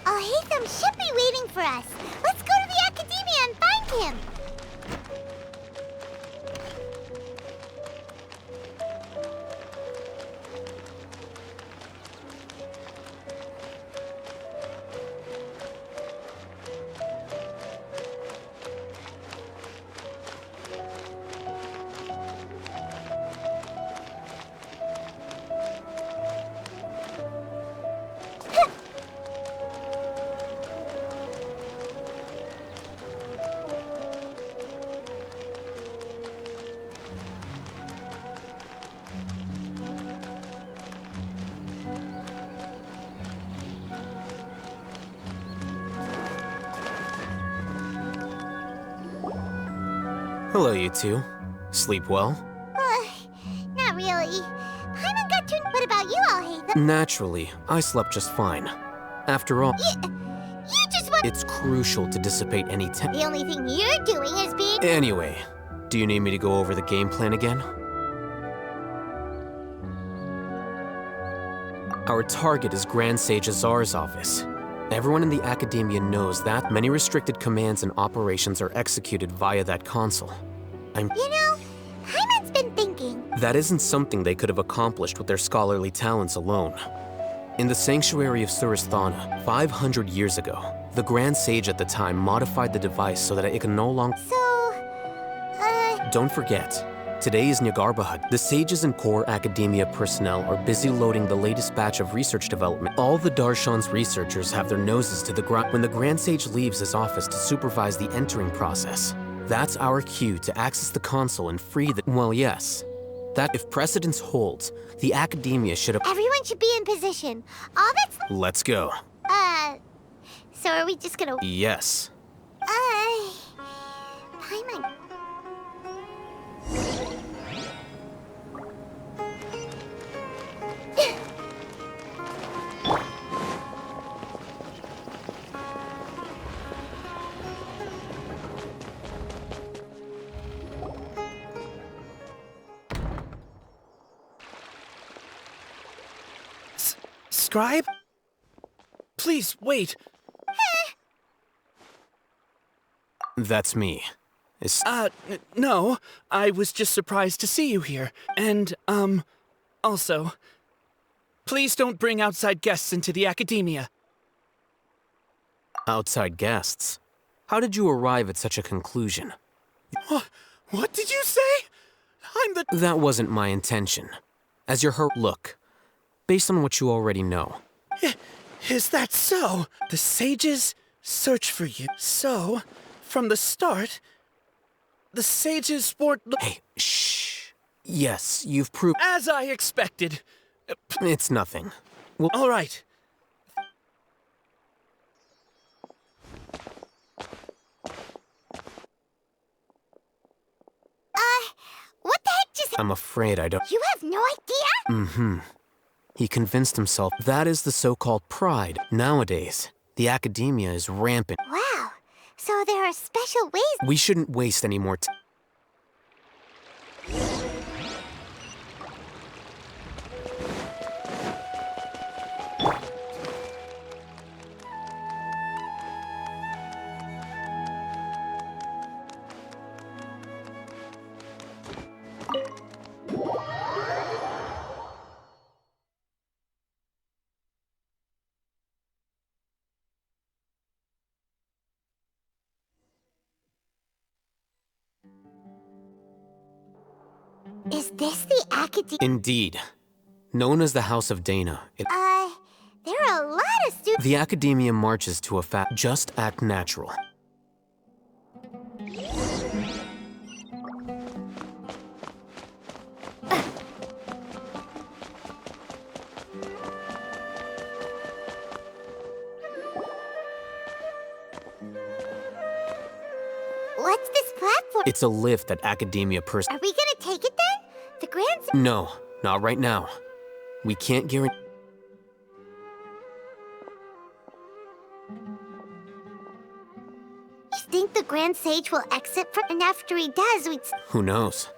Alhaitham should be waiting for us. Let's go to the Academia and find him. hello, you two. Sleep well? Not really. Paimon got tuned. What about you, Alhaitham? Naturally, I slept just fine. After all, You just want... it's crucial to dissipate any tension. The only thing you're doing is being... Anyway, do you need me to go over the game plan again? Our target is Grand Sage Azar's office. Everyone in the Academia knows that many restricted commands and operations are executed via that console. You know, Paimon's been thinking. That isn't something they could have accomplished with their scholarly talents alone. In the Sanctuary of Surasthana, 500 years ago, the Grand Sage at the time modified the device so that it can no longer... Don't forget, today is Niagarbaha. The sages and core Academia personnel are busy loading the latest batch of research development. All the Darshan's researchers have their noses to the ground when the Grand Sage leaves his office to supervise the entering process. That's our cue to access the console and free the... Well, yes. That if precedence holds, the Academia should have... Everyone should be in position. All that's... Let's go. So are we just gonna... Yes. Paimon... Scribe? Please, wait. That's me. No. I was just surprised to see you here. And, also, please don't bring outside guests into the Academia. Outside guests? How did you arrive at such a conclusion? What did you say? That wasn't my intention. As your look, based on what you already know. Is that so? The sages search for you. So, from the start, the sages weren't... Hey, shh. Yes, you've proved... As I expected. It's nothing. Well, all right. What the heck just... I'm afraid I don't... You have no idea? Mm-hmm. He convinced himself that is the so-called pride. Nowadays, the Academia is rampant. Wow. So there are special ways... We shouldn't waste any more time. Is this the Academy? Indeed. Known as the House of Dana, There are a lot of students. the Academia marches to a fact. Just act natural. What's this platform? It's a lift that Academia Are we gonna take it then? The Grand... No, not right now. We can't guarantee... You think the Grand Sage will exit from... And after he does, we'd... Who knows?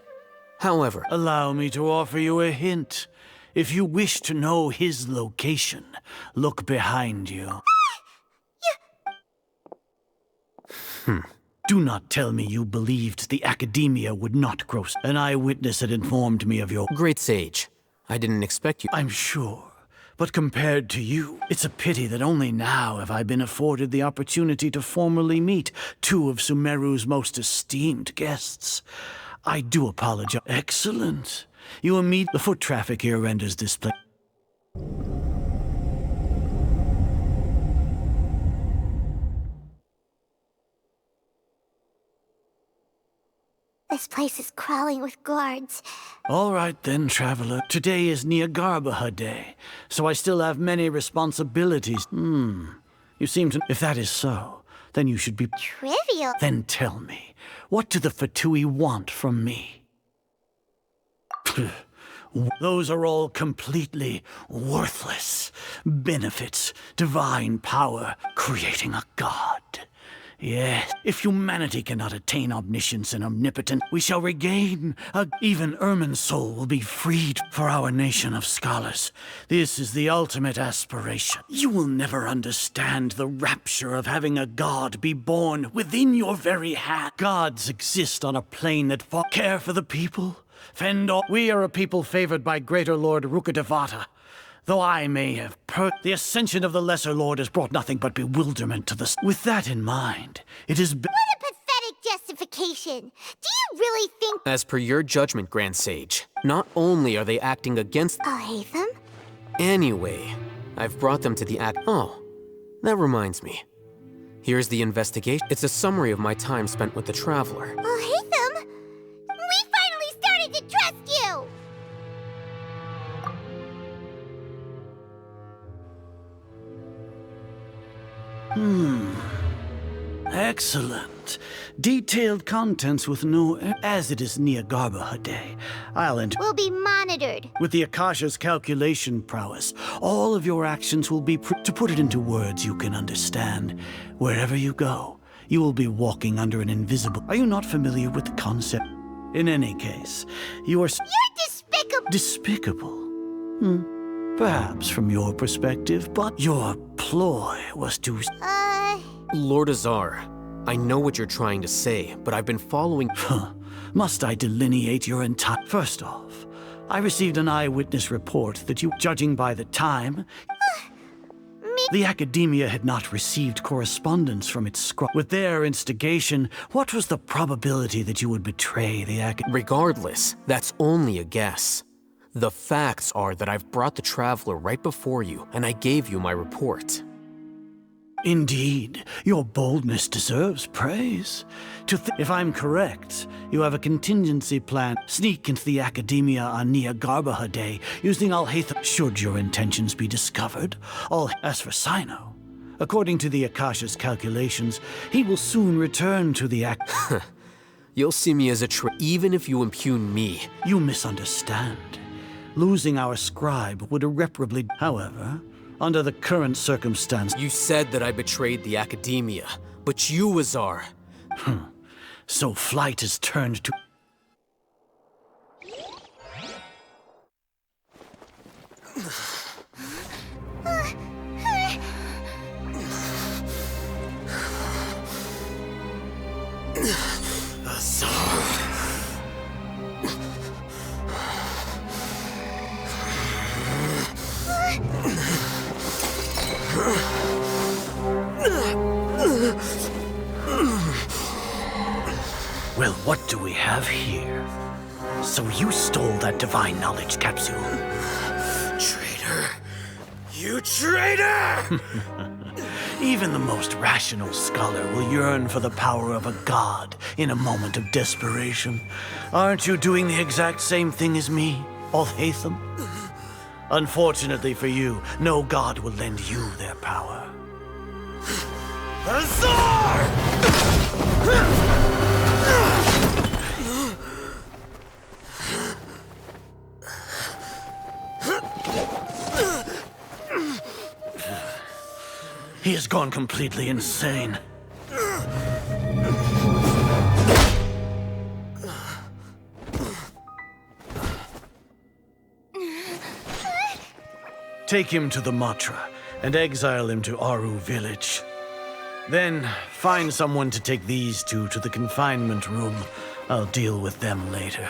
However... Allow me to offer you a hint. If you wish to know his location, look behind you. Do not tell me you believed the Academia would not grow. An eyewitness had informed me of your... Great Sage. I didn't expect you... I'm sure. But compared to you, it's a pity that only now have I been afforded the opportunity to formally meet two of Sumeru's most esteemed guests. I do apologize. Excellent. You will meet... The foot traffic here renders this place... This place is crawling with guards. All right then, traveler. Today is Niagarbaha Day, so I still have many responsibilities. You seem to... If that is so, then you should be... Trivial. Then tell me, what do the Fatui want from me? Those are all completely worthless. Benefits, divine power, creating a god. Yes, if humanity cannot attain omniscience and omnipotence, we shall regain even Ermin's soul will be freed for our nation of scholars. This is the ultimate aspiration. You will never understand the rapture of having a god be born within your very hand. Gods exist on a plane that care for the people, fend off. We are a people favored by Greater Lord Rukadevata. Though I may have the ascension of the Lesser Lord has brought nothing but bewilderment to the... With that in mind, it is... What a pathetic justification! Do you really think... As per your judgment, Grand Sage, not only are they acting against... I'll hate them? Anyway, I've brought them to the Oh, that reminds me. Here's the investigation. It's a summary of my time spent with the Traveler. I'll hate them? We finally started to trust you! Excellent. Detailed contents with no... As it is Niagarbaha Day, I'll enter... We'll be monitored. With the Akasha's calculation prowess, all of your actions will be... To put it into words you can understand, wherever you go, you will be walking under an invisible... Are you not familiar with the concept? In any case, you are... You're despicable! Despicable? Perhaps from your perspective, but your ploy was to... Lord Azar, I know what you're trying to say, but I've been following... Must I delineate your entire... First off, I received an eyewitness report that you, judging by the time... The Academia had not received correspondence from its scribe. With their instigation, what was the probability that you would betray the Academia? Regardless, that's only a guess. The facts are that I've brought the Traveler right before you, and I gave you my report. Indeed, your boldness deserves praise. If I'm correct, you have a contingency plan. Sneak into the Academia on Niagarbaha Day using Alhaitham. Should your intentions be discovered, as for Sino, according to the Akasha's calculations, he will soon return to the You'll see me as a even if you impugn me. You misunderstand. Losing our scribe would irreparably... However, under the current circumstance... You said that I betrayed the Academia, but you, Azar... So flight has turned to... Well, what do we have here? So you stole that divine knowledge capsule. Traitor! You traitor! Even the most rational scholar will yearn for the power of a god in a moment of desperation. Aren't you doing the exact same thing as me, Alhaitham? Unfortunately for you, no god will lend you their power. Azar! He has gone completely insane. Take him to the Matra and exile him to Aru village. Then find someone to take these two to the confinement room. I'll deal with them later.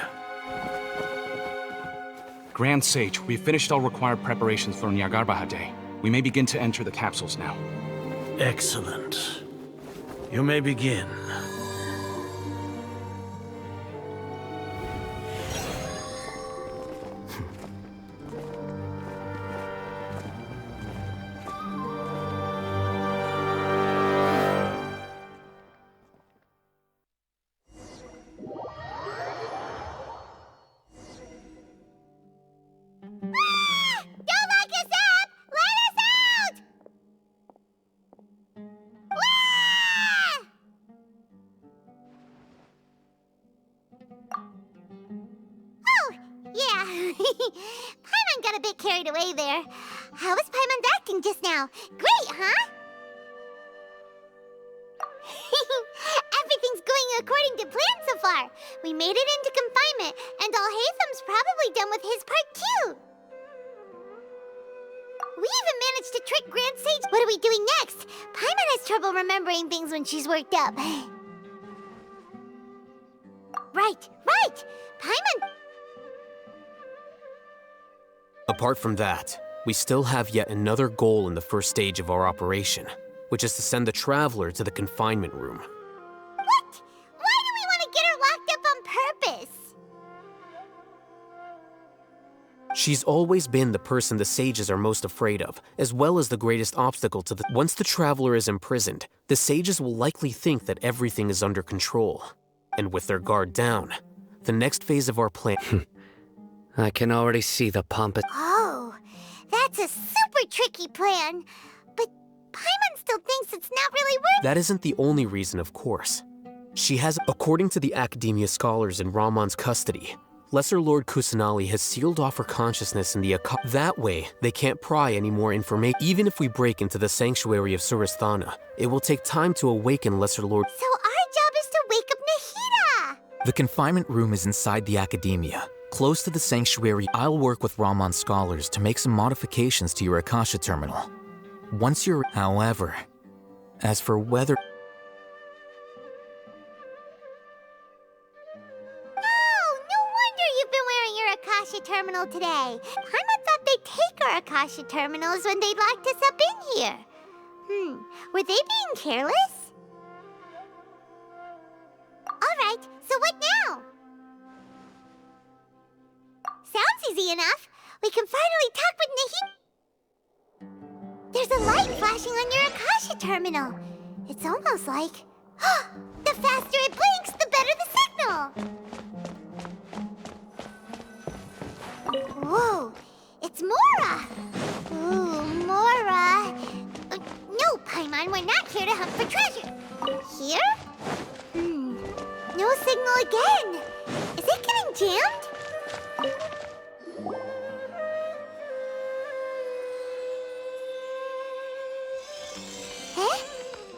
Grand Sage, we've finished all required preparations for Nyagarbha Day. We may begin to enter the capsules now. Excellent. You may begin. Paimon got a bit carried away there. How was Paimon's acting just now? Great, huh? Everything's going according to plan so far. We made it into confinement, and Alhaitham's probably done with his part too. We even managed to trick Grand Sage. What are we doing next? Paimon has trouble remembering things when she's worked up. Right. Paimon... Apart from that, we still have yet another goal in the first stage of our operation, which is to send the Traveler to the confinement room. What? Why do we want to get her locked up on purpose? She's always been the person the sages are most afraid of, as well as the greatest obstacle to the... Once the Traveler is imprisoned, the sages will likely think that everything is under control. And with their guard down, the next phase of our plan... I can already see the pompous... Oh, that's a super tricky plan. But Paimon still thinks it's not really worth... That isn't the only reason, of course. She has, according to the Academia scholars in Ramon's custody, Lesser Lord Kusanali has sealed off her consciousness in the Akasha. That way, they can't pry any more information. Even if we break into the sanctuary of Surasthana, it will take time to awaken Lesser Lord... So our job is to wake up Nahida! The confinement room is inside the Academia. Close to the sanctuary, I'll work with Ramon's scholars to make some modifications to your Akasha terminal. Once you're... However, as for whether... No wonder you've been wearing your Akasha terminal today. Paimon thought they'd take our Akasha terminals when they locked us up in here. Were they being careless? Alright, so what now? Sounds easy enough. We can finally talk with Nahida. There's a light flashing on your Akasha terminal. It's almost like... the faster it blinks, the better the signal. Whoa, it's Mora. Ooh, Mora. No, Paimon, we're not here to hunt for treasure. Here? No signal again. Is it getting jammed?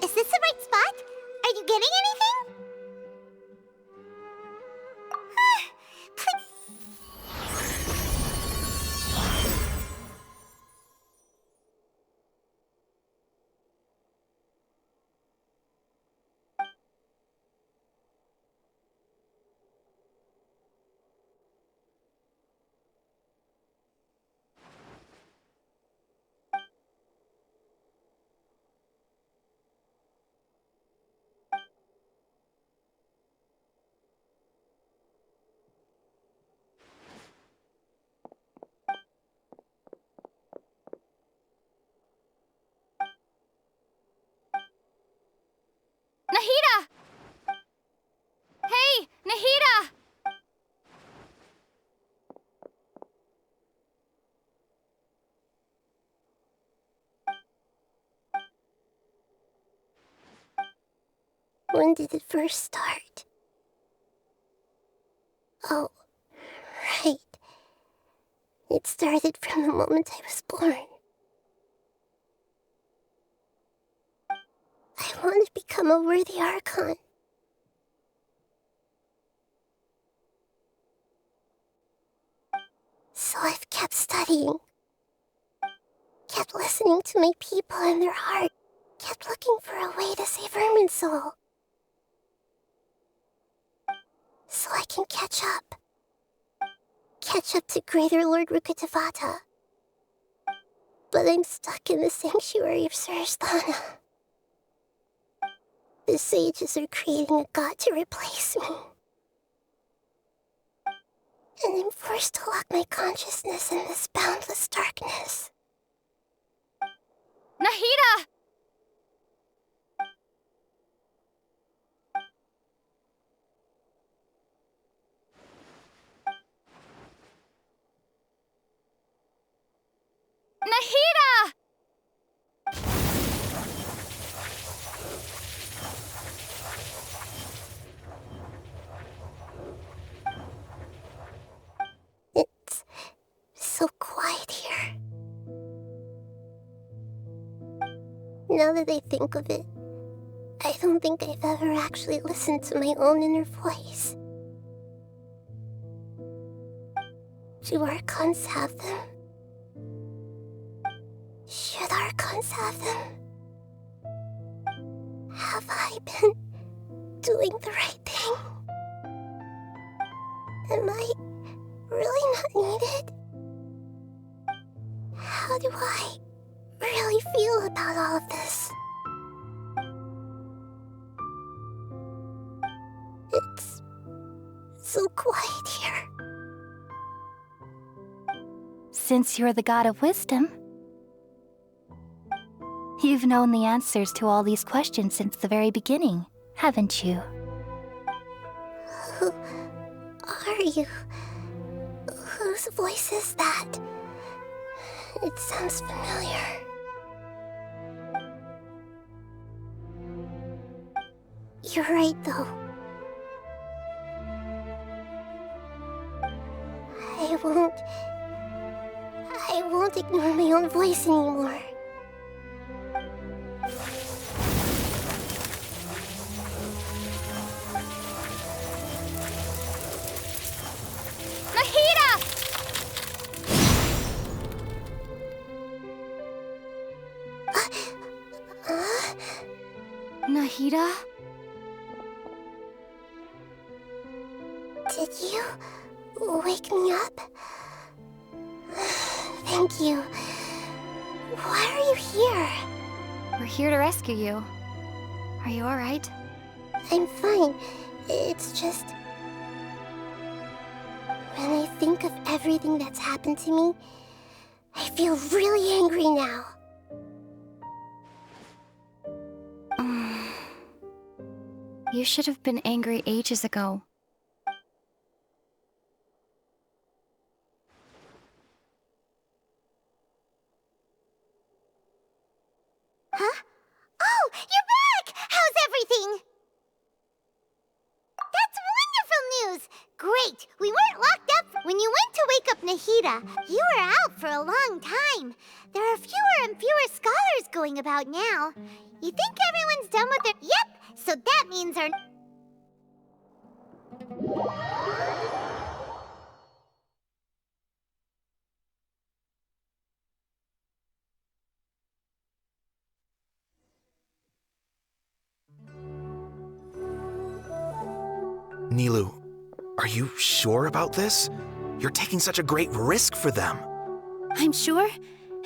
Is this the right spot? Are you getting anything? When did it first start? Oh, right. It started from the moment I was born. I want to become a worthy Archon. So I've kept studying. Kept listening to my people and their heart. Kept looking for a way to save Irminsul. So I can catch up. Catch up to Greater Lord Rukkhadevata. But I'm stuck in the sanctuary of Surasthana. The sages are creating a god to replace me. And I'm forced to lock my consciousness in this boundless darkness. Nahida! Nahida! It's so quiet here. Now that I think of it, I don't think I've ever actually listened to my own inner voice. Do Archons have them? Should Archons have them? Have I been doing the right thing? Am I really not needed? How do I really feel about all of this? It's so quiet here. Since you're the god of wisdom, you've known the answers to all these questions since the very beginning, haven't you? Who are you? Whose voice is that? It sounds familiar. You're right, though. I won't ignore my own voice anymore. Nahida? Did you wake me up? Thank you. Why are you here? We're here to rescue you. Are you alright? I'm fine. It's just... when I think of everything that's happened to me, I feel really angry now. You should have been angry ages ago. Huh? Oh, you're back! How's everything? That's wonderful news! Great! We weren't locked up when you went to wake up Nahida. You were out for a long time. There are fewer and fewer scholars going about now. You think everyone's done with their... Yep! So that means our... Nilu, are you sure about this? You're taking such a great risk for them. I'm sure,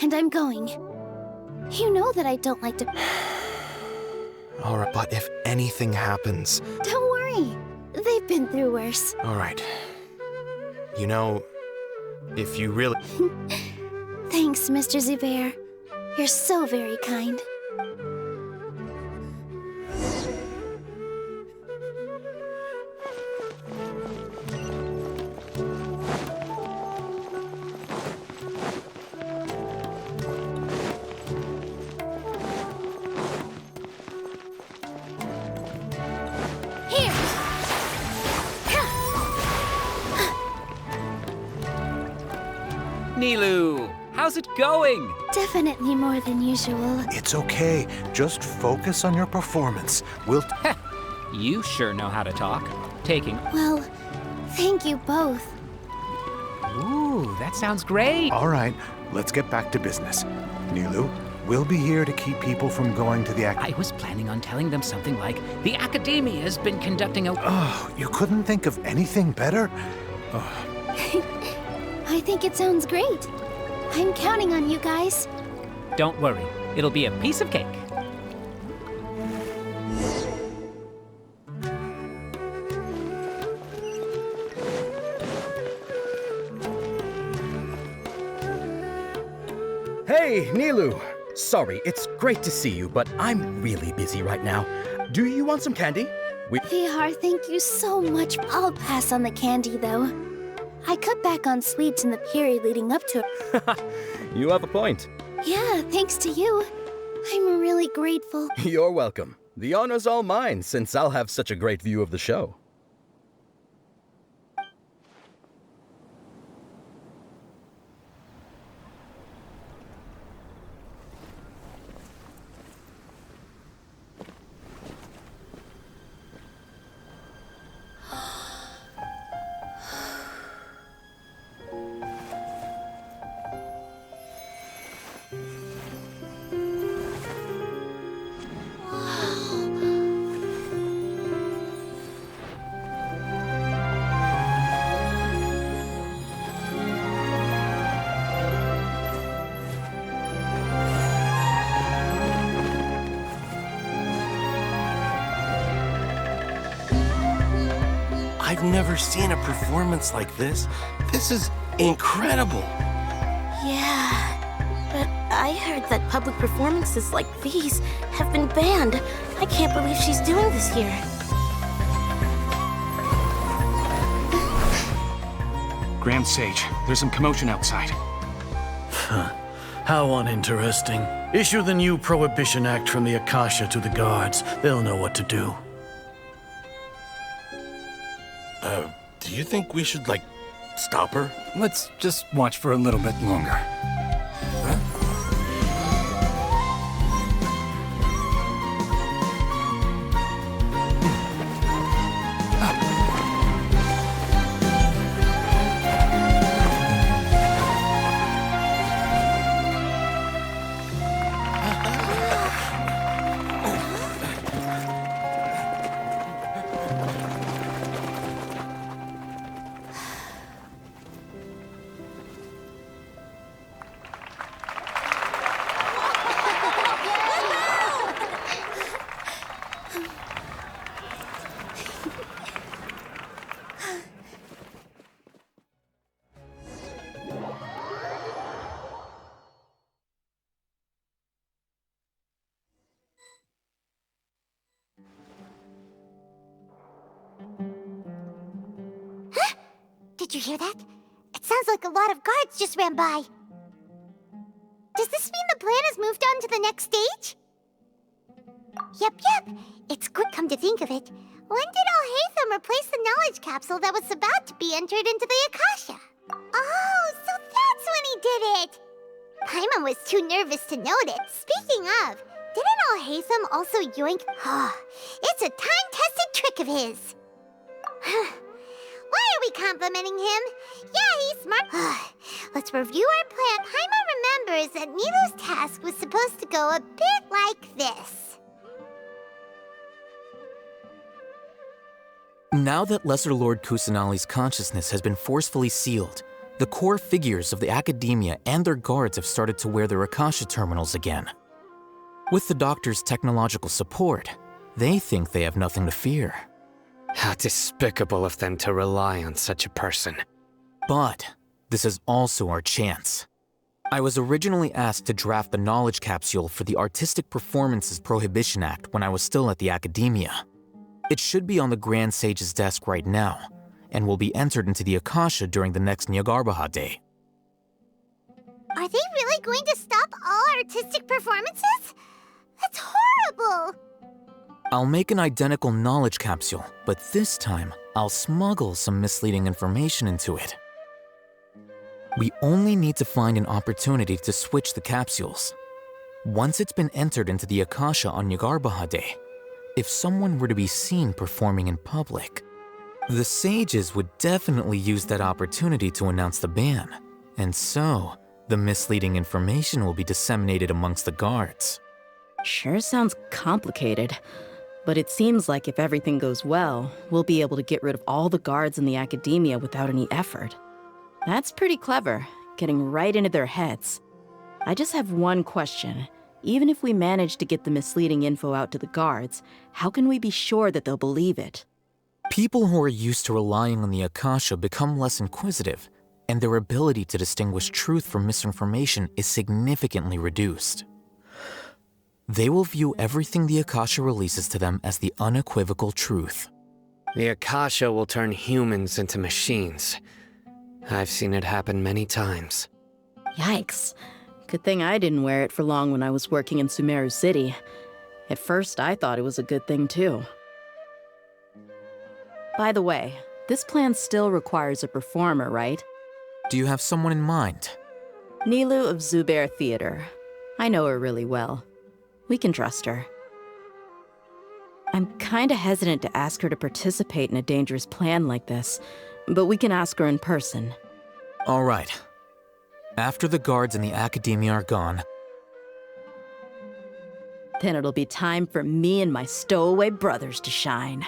and I'm going. You know that I don't like to... Alright, but if anything happens... Don't worry. They've been through worse. Alright. You know, if you really... Thanks, Mr. Zubair. You're so very kind. Nilu! How's it going? Definitely more than usual. It's okay. Just focus on your performance. We'll... You sure know how to talk. Taking... Well, thank you both. Ooh, that sounds great. All right, let's get back to business. Nilu, we'll be here to keep people from going to the I was planning on telling them something like, the Academia has been conducting a... Oh, you couldn't think of anything better? I think it sounds great. I'm counting on you guys. Don't worry, it'll be a piece of cake. Hey, Nilu! Sorry, it's great to see you, but I'm really busy right now. Do you want some candy? VR, thank you so much. I'll pass on the candy, though. I cut back on sweets in the period leading up to it. You have a point. Yeah, thanks to you. I'm really grateful. You're welcome. The honor's all mine, since I'll have such a great view of the show. I've never seen a performance like this. This is incredible. Yeah, but I heard that public performances like these have been banned. I can't believe she's doing this here. Grand Sage, there's some commotion outside. How uninteresting. Issue the new Prohibition Act from the Akasha to the guards. They'll know what to do. Do you think we should, stop her? Let's just watch for a little bit longer. Did you hear that? It sounds like a lot of guards just ran by. Does this mean the plan has moved on to the next stage? Yep. It's good come to think of it. When did Alhaitham replace the knowledge capsule that was about to be entered into the Akasha? Oh, so that's when he did it! Paimon was too nervous to notice. Speaking of, didn't Alhaitham also yoink? It's a time-tested trick of his. Why are we complimenting him? Yeah, he's smart. Let's review our plan. Paimon remembers that Nilu's task was supposed to go a bit like this. Now that Lesser Lord Kusanali's consciousness has been forcefully sealed, the core figures of the Academia and their guards have started to wear their Akasha terminals again. With the Doctor's technological support, they think they have nothing to fear. How despicable of them to rely on such a person. But this is also our chance. I was originally asked to draft the knowledge capsule for the Artistic Performances Prohibition Act when I was still at the Academia. It should be on the Grand Sage's desk right now, and will be entered into the Akasha during the next Nyagarbha Day. Are they really going to stop all artistic performances? That's horrible! I'll make an identical knowledge capsule, but this time, I'll smuggle some misleading information into it. We only need to find an opportunity to switch the capsules. Once it's been entered into the Akasha on Yagarbahade, if someone were to be seen performing in public, the sages would definitely use that opportunity to announce the ban, and so the misleading information will be disseminated amongst the guards. Sure sounds complicated, but it seems like if everything goes well, we'll be able to get rid of all the guards in the academia without any effort. That's pretty clever, getting right into their heads. I just have one question. Even if we manage to get the misleading info out to the guards, how can we be sure that they'll believe it? People who are used to relying on the Akasha become less inquisitive, and their ability to distinguish truth from misinformation is significantly reduced. They will view everything the Akasha releases to them as the unequivocal truth. The Akasha will turn humans into machines. I've seen it happen many times. Yikes. Good thing I didn't wear it for long when I was working in Sumeru City. At first, I thought it was a good thing too. By the way, this plan still requires a performer, right? Do you have someone in mind? Nilu of Zubair Theater. I know her really well. We can trust her. I'm kinda hesitant to ask her to participate in a dangerous plan like this, but we can ask her in person. All right. After the guards in the academia are gone, then it'll be time for me and my stowaway brothers to shine.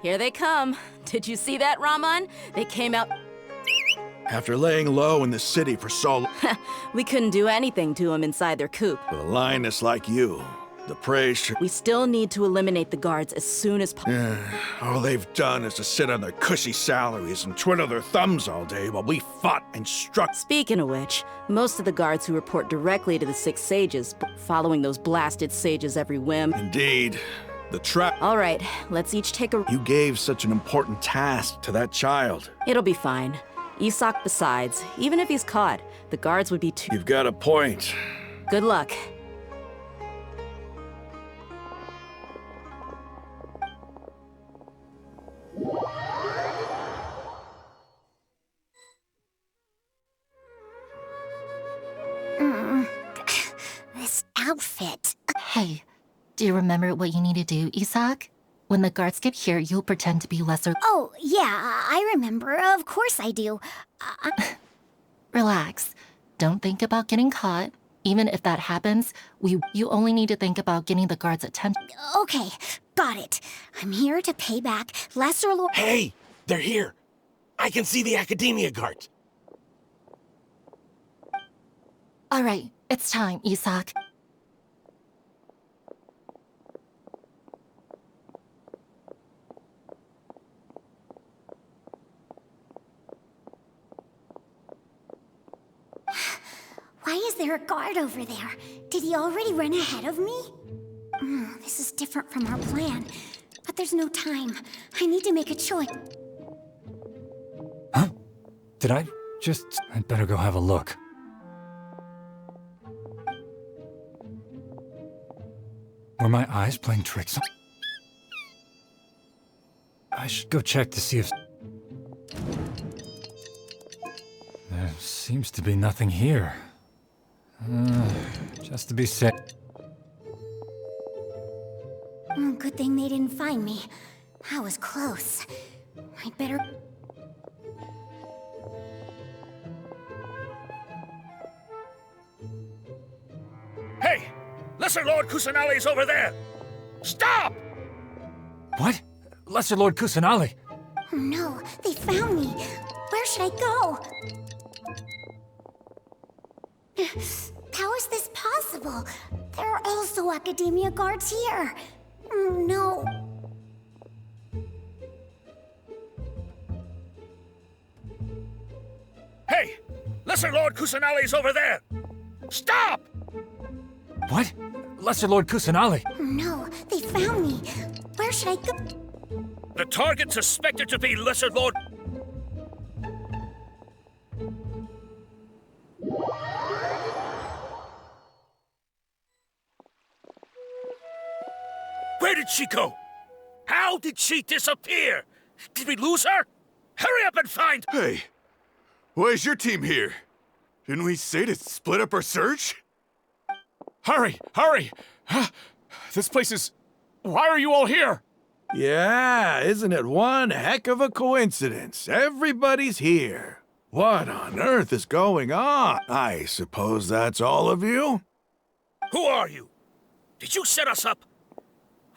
Here they come. Did you see that, Raman? They came out... After laying low in the city for so long... We couldn't do anything to them inside their coop. With a lioness like you, the prey should... We still need to eliminate the guards as soon as possible. All they've done is to sit on their cushy salaries and twiddle their thumbs all day while we fought and struck... Speaking of which, most of the guards who report directly to the 6 sages, following those blasted sages every whim... Indeed. The trap... All right, let's each take a... You gave such an important task to that child. It'll be fine. Isak besides, even if he's caught, the guards would be too... You've got a point. Good luck. This outfit... Hey, do you remember what you need to do, Isak? When the guards get here, you'll pretend to be lesser... Oh, yeah, I remember. Of course I do. Relax. Don't think about getting caught. Even if that happens, you only need to think about getting the guards' attention. Okay, got it. I'm here to pay back Lesser Lord... Hey! They're here! I can see the Academia guards! All right, it's time, Isak. Why is there a guard over there? Did he already run ahead of me? This is different from our plan. But there's no time. I need to make a choice. Huh? Did I just... I'd better go have a look. Were my eyes playing tricks on... I should go check to see if... There seems to be nothing here. Just to be safe. Good thing they didn't find me. I was close. I'd better... Hey! Lesser Lord Kusanali's over there! Stop! What? Lesser Lord Kusanali? Oh no, they found me. Where should I go? How is this possible? There are also Academia guards here. No. Hey! Lesser Lord Kusanali's over there! Stop! What? Lesser Lord Kusanali? No, they found me. Where should I go? The target suspected to be Lesser Lord... Where did she go? How did she disappear? Did we lose her? Hurry up and find... Hey, why is your team here? Didn't we say to split up our search? Hurry, hurry! Huh? This place is... Why are you all here? Yeah, isn't it one heck of a coincidence? Everybody's here. What on earth is going on? I suppose that's all of you? Who are you? Did you set us up?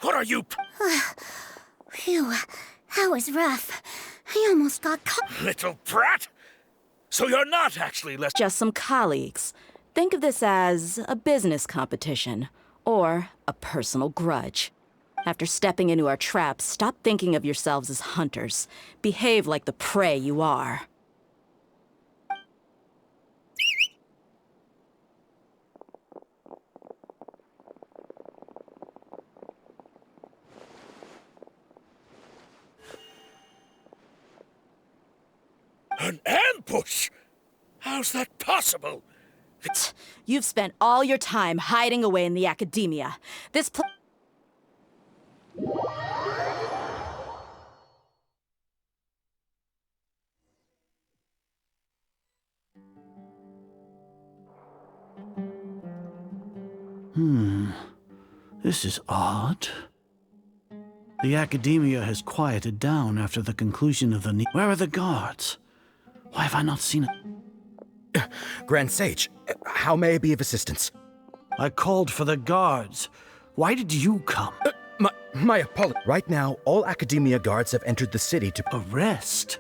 What are you... Phew, that was rough. I almost got caught. Little brat! So you're not actually less... Just some colleagues. Think of this as a business competition, or a personal grudge. After stepping into our traps, stop thinking of yourselves as hunters. Behave like the prey you are. An ambush? How's that possible? You've spent all your time hiding away in the academia. This This is odd. The academia has quieted down after the conclusion of the... Where are the guards? Why have I not seen it? Grand Sage, how may I be of assistance? I called for the guards. Why did you come? My apologies. Right now, all academia guards have entered the city to... Arrest?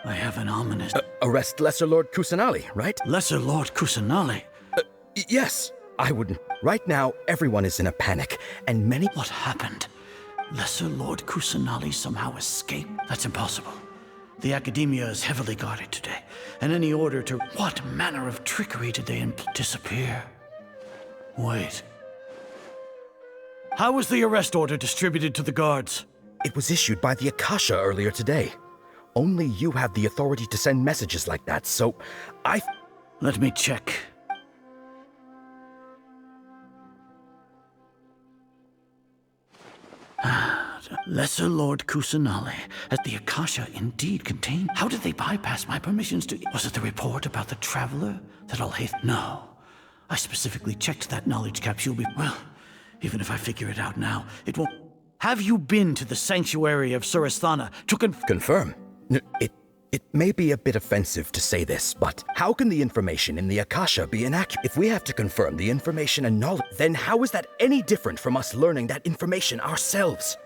I have an ominous... arrest Lesser Lord Kusanali, right? Lesser Lord Kusanali? Yes, I wouldn't. Right now, everyone is in a panic, and many... What happened? Lesser Lord Kusanali somehow escaped? That's impossible. The academia is heavily guarded today, and any order to... What manner of trickery did they disappear? Wait. How was the arrest order distributed to the guards? It was issued by the Akasha earlier today. Only you have the authority to send messages like that, so I... Let me check. Lesser Lord Kusanali, as the Akasha indeed contained. How did they bypass my permissions to... Was it the report about the traveler that I'll hate? No. I specifically checked that knowledge capsule Well, even if I figure it out now, it won't... Have you been to the sanctuary of Surasthana to confirm? It may be a bit offensive to say this, but how can the information in the Akasha be inaccurate? If we have to confirm the information and knowledge, then how is that any different from us learning that information ourselves?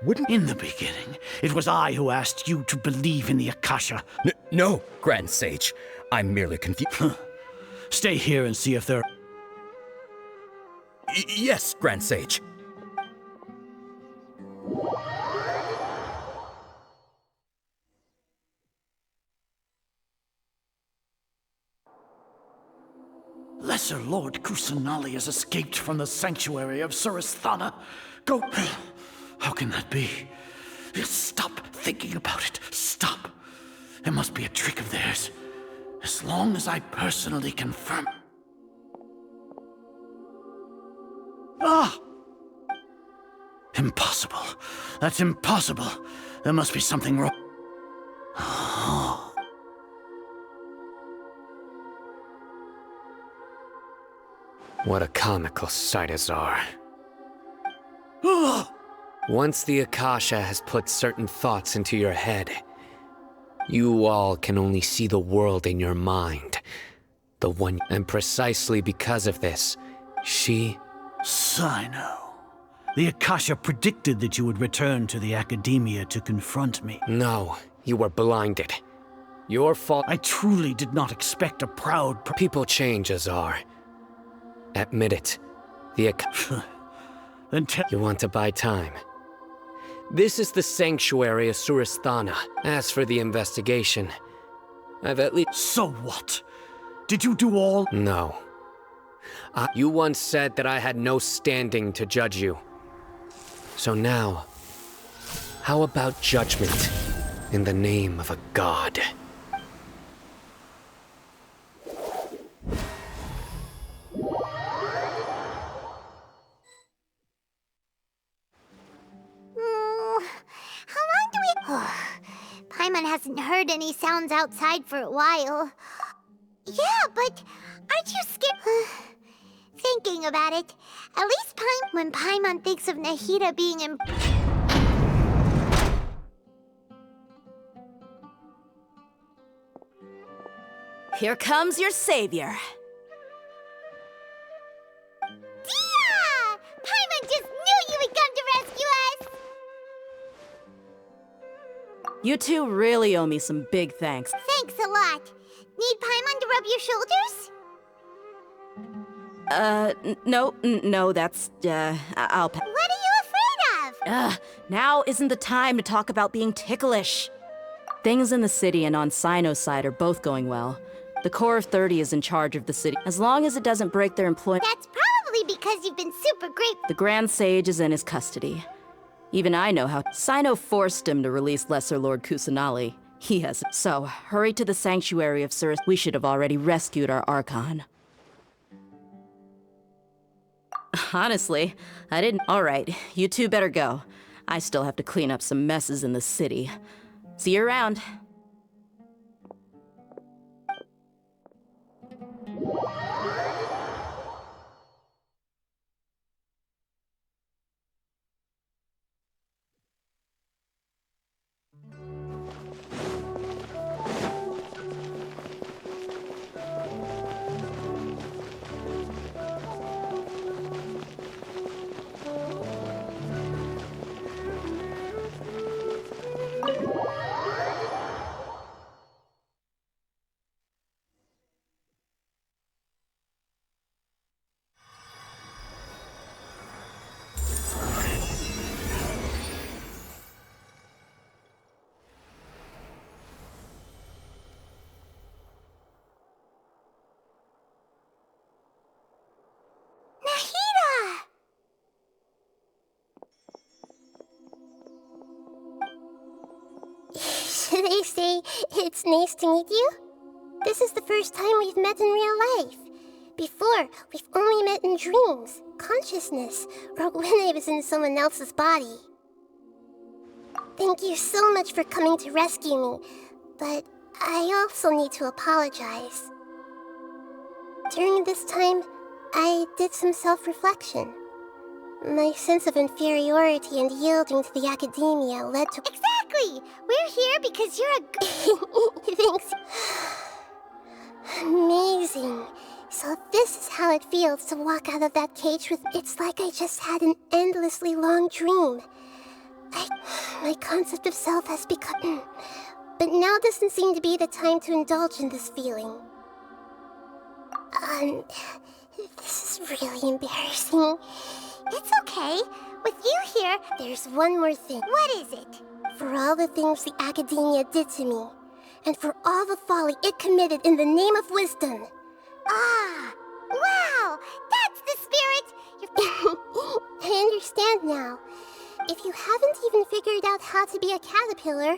Wouldn't... In the beginning, it was I who asked you to believe in the Akasha. No, Grand Sage. I'm merely confused. Stay here and see if there... Yes, Grand Sage. Lesser Lord Kusanali has escaped from the sanctuary of Surasthana. Go... How can that be? Stop thinking about it. Stop. It must be a trick of theirs. As long as I personally confirm... Ah! Impossible. That's impossible. There must be something wrong. What a comical sight, Azar. Once the Akasha has put certain thoughts into your head, you all can only see the world in your mind. The one... And precisely because of this, she... Sino. The Akasha predicted that you would return to the academia to confront me. No, you were blinded. Your fault... I truly did not expect a proud... People change, Azar. Admit it. The Then You want to buy time. This is the sanctuary of Surasthana. As for the investigation, I've at least... So what? Did you do all... No. You once said that I had no standing to judge you. So now, how about judgment in the name of a god? hasn't heard any sounds outside for a while. Yeah, but aren't you scared? Thinking about it, at least when Paimon thinks of Nahida being in... Here comes your savior. Dia! Paimon just knew you would come to rescue us! You two really owe me some big thanks. Thanks a lot. Need Paimon to rub your shoulders? No, that's, I'll... What are you afraid of? Now isn't the time to talk about being ticklish. Things in the city and on Sino's side are both going well. The Core of 30 is in charge of the city, as long as it doesn't break their employment. That's probably because you've been super great. The Grand Sage is in his custody. Even I know how. Sino forced him to release Lesser Lord Kusanali. He has. So, hurry to the Sanctuary of Sur. We should have already rescued our Archon. Honestly, I didn't. Alright, you two better go. I still have to clean up some messes in the city. See you around. Should I say it's nice to meet you? This is the first time we've met in real life. Before, we've only met in dreams, consciousness, or when I was in someone else's body. Thank you so much for coming to rescue me, but I also need to apologize. During this time, I did some self-reflection. My sense of inferiority and yielding to the academia led to... Exactly! We're here because you're a Thanks. Amazing. So this is how it feels to walk out of that cage with... It's like I just had an endlessly long dream. My concept of self has become... But now doesn't seem to be the time to indulge in this feeling. This is really embarrassing. It's okay. With you here, there's one more thing. What is it? For all the things the academia did to me, and for all the folly it committed in the name of wisdom. Ah! Wow! That's the spirit! I understand now. If you haven't even figured out how to be a caterpillar...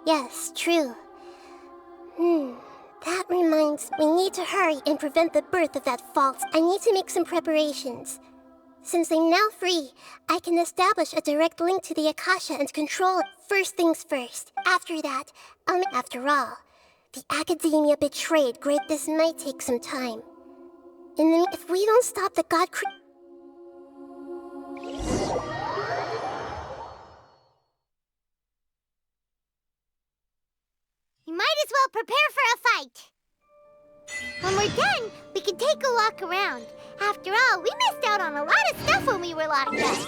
Yes, true. That reminds me, we need to hurry and prevent the birth of that fault. I need to make some preparations. Since I'm now free, I can establish a direct link to the Akasha and control it. First things first. After that, after all, the academia betrayed great. This might take some time. If we don't stop the god You might as well prepare for a fight. When we're done, we can take a walk around. After all, we missed out on a lot of stuff when we were locked up.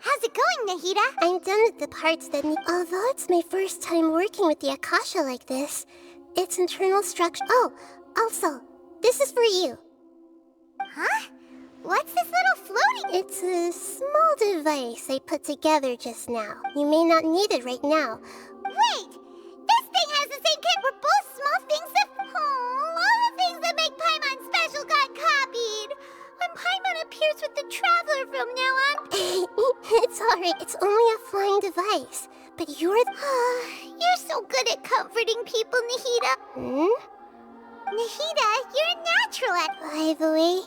How's it going, Nahida? I'm done with the parts that need... Although it's my first time working with the Akasha like this, its internal structure... Oh, also, this is for you. Huh? What's this little floaty It's a small device I put together just now. You may not need it right now. Wait! This thing has the same kit where both small things that... Oh, all the things that make Paimon special got copied! When Paimon appears with the Traveler from now on... It's alright, it's only a flying device. But you're... you're so good at comforting people, Nahida. Nahida, you're a natural at... By the way,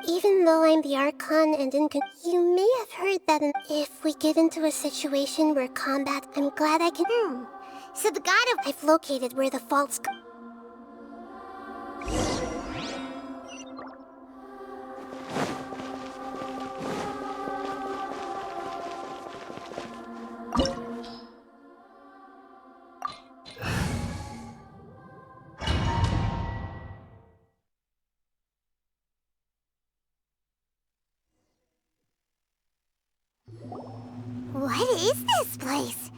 even though I'm the Archon and you may have heard that if we get into a situation where combat, I'm glad I can... So the god of... I've located where the faults... What is this place?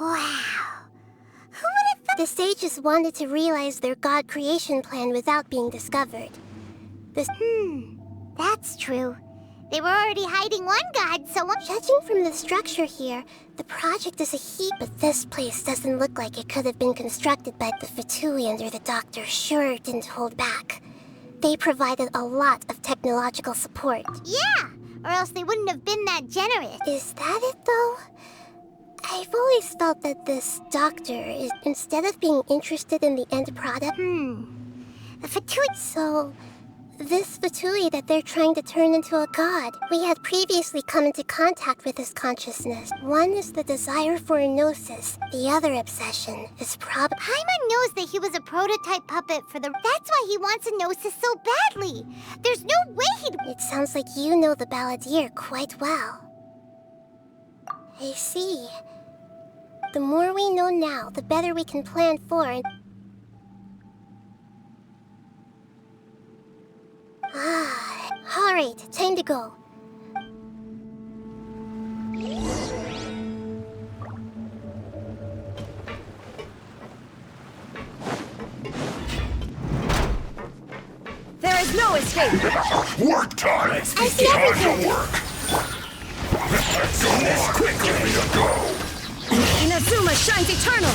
Wow. Who would have thought? The sages wanted to realize their god creation plan without being discovered. That's true. They were already hiding one god, so... Judging from the structure here, the project is a heap, but this place doesn't look like it could have been constructed by the Fatui under the Doctor. Sure didn't hold back. They provided a lot of technological support. Yeah! Or else they wouldn't have been that generous. Is that it, though? I've always felt that this doctor is, instead of being interested in the end product... The Fatui... So, this Fatui that they're trying to turn into a god, we had previously come into contact with his consciousness. One is the desire for a gnosis. The other obsession is probably... Paimon knows that he was a prototype puppet for the... That's why he wants a gnosis so badly. There's no way he'd... It sounds like you know the Balladeer quite well. I see. The more we know now, the better we can plan for and... Alright, time to go. There is no escape! Work time! I see everything! Go on! Quickly! Go! Inazuma shines eternal!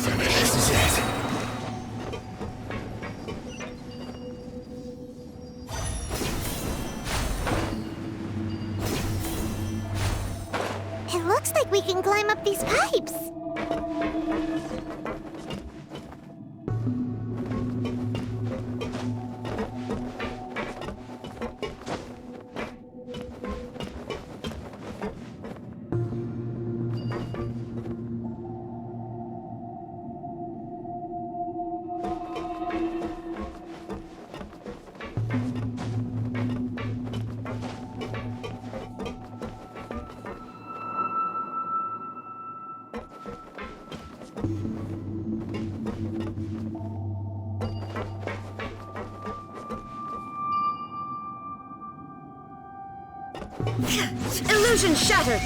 Finish it! It looks like we can climb up these pipes. Illusion shattered!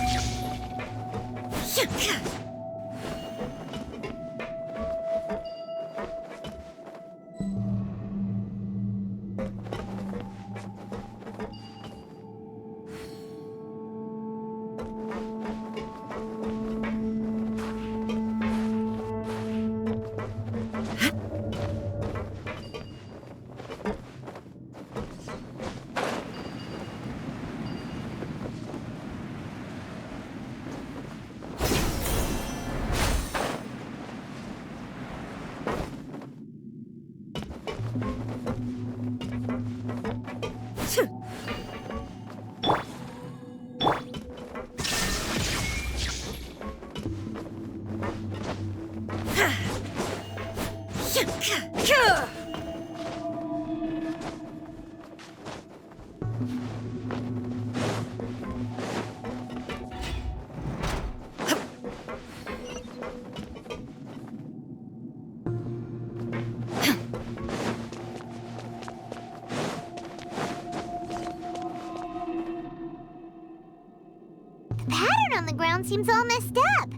Seems all messed up.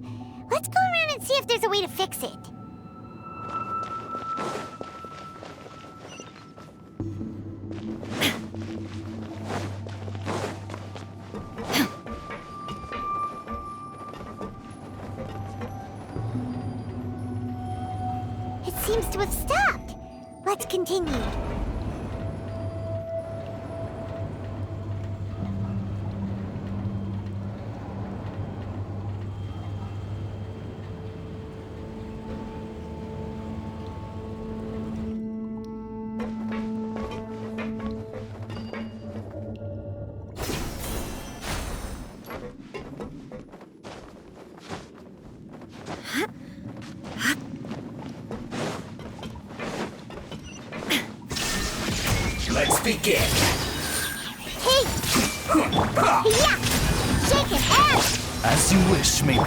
Let's go around and see if there's a way to fix it. seems to have stopped. Let's continue. Let's begin. Hey! Yeah! Shake it out! As you wish, me.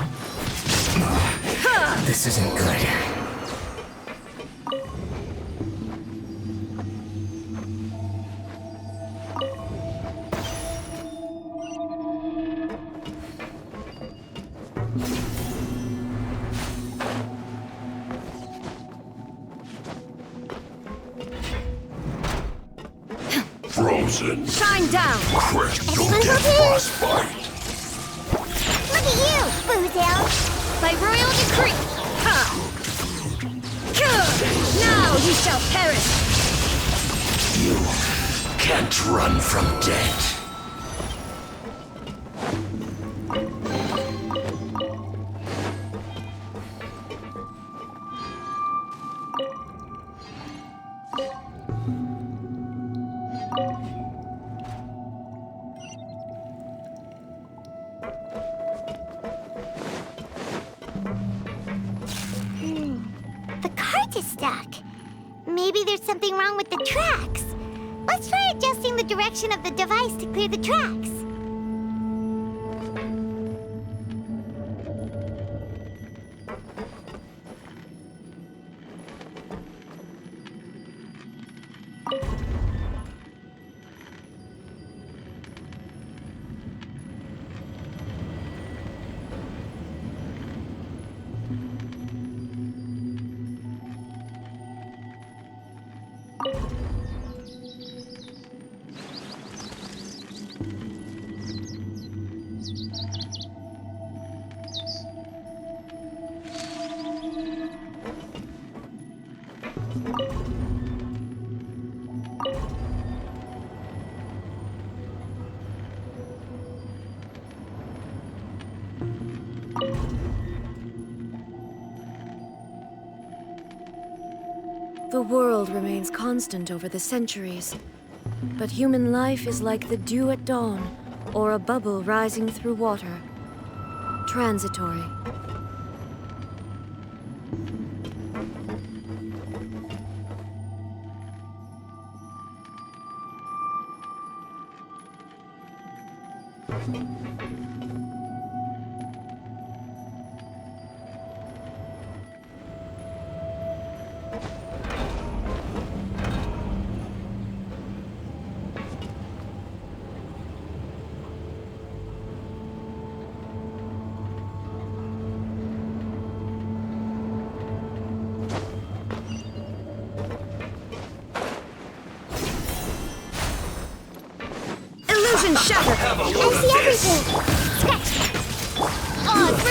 This isn't good. Frozen. Shine down! Crystal Everyone get okay? frostbite. Look at you, Boozle! By royal decree! Ha! Now you shall perish! You can't run from death. The cart is stuck. Maybe there's something wrong with the tracks. Let's try adjusting the direction of the device to clear the tracks. The world remains constant over the centuries, but human life is like the dew at dawn, or a bubble rising through water. Transitory. Illusion shattered! I see everything! Scratch! Oh, it's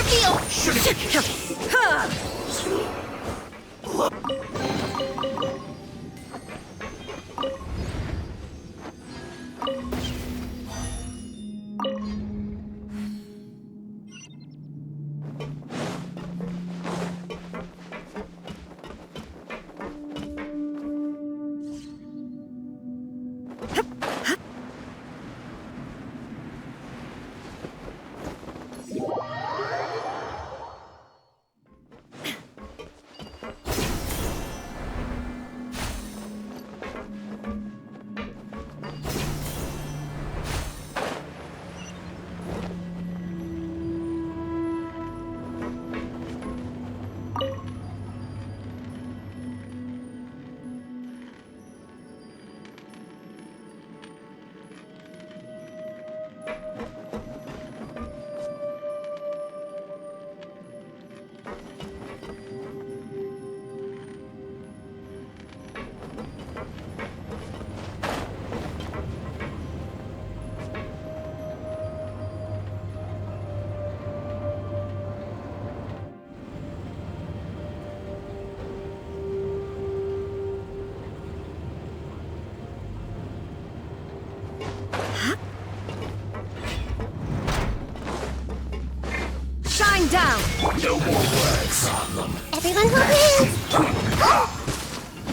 Shine down! No more words. Problem. Everyone hold hands!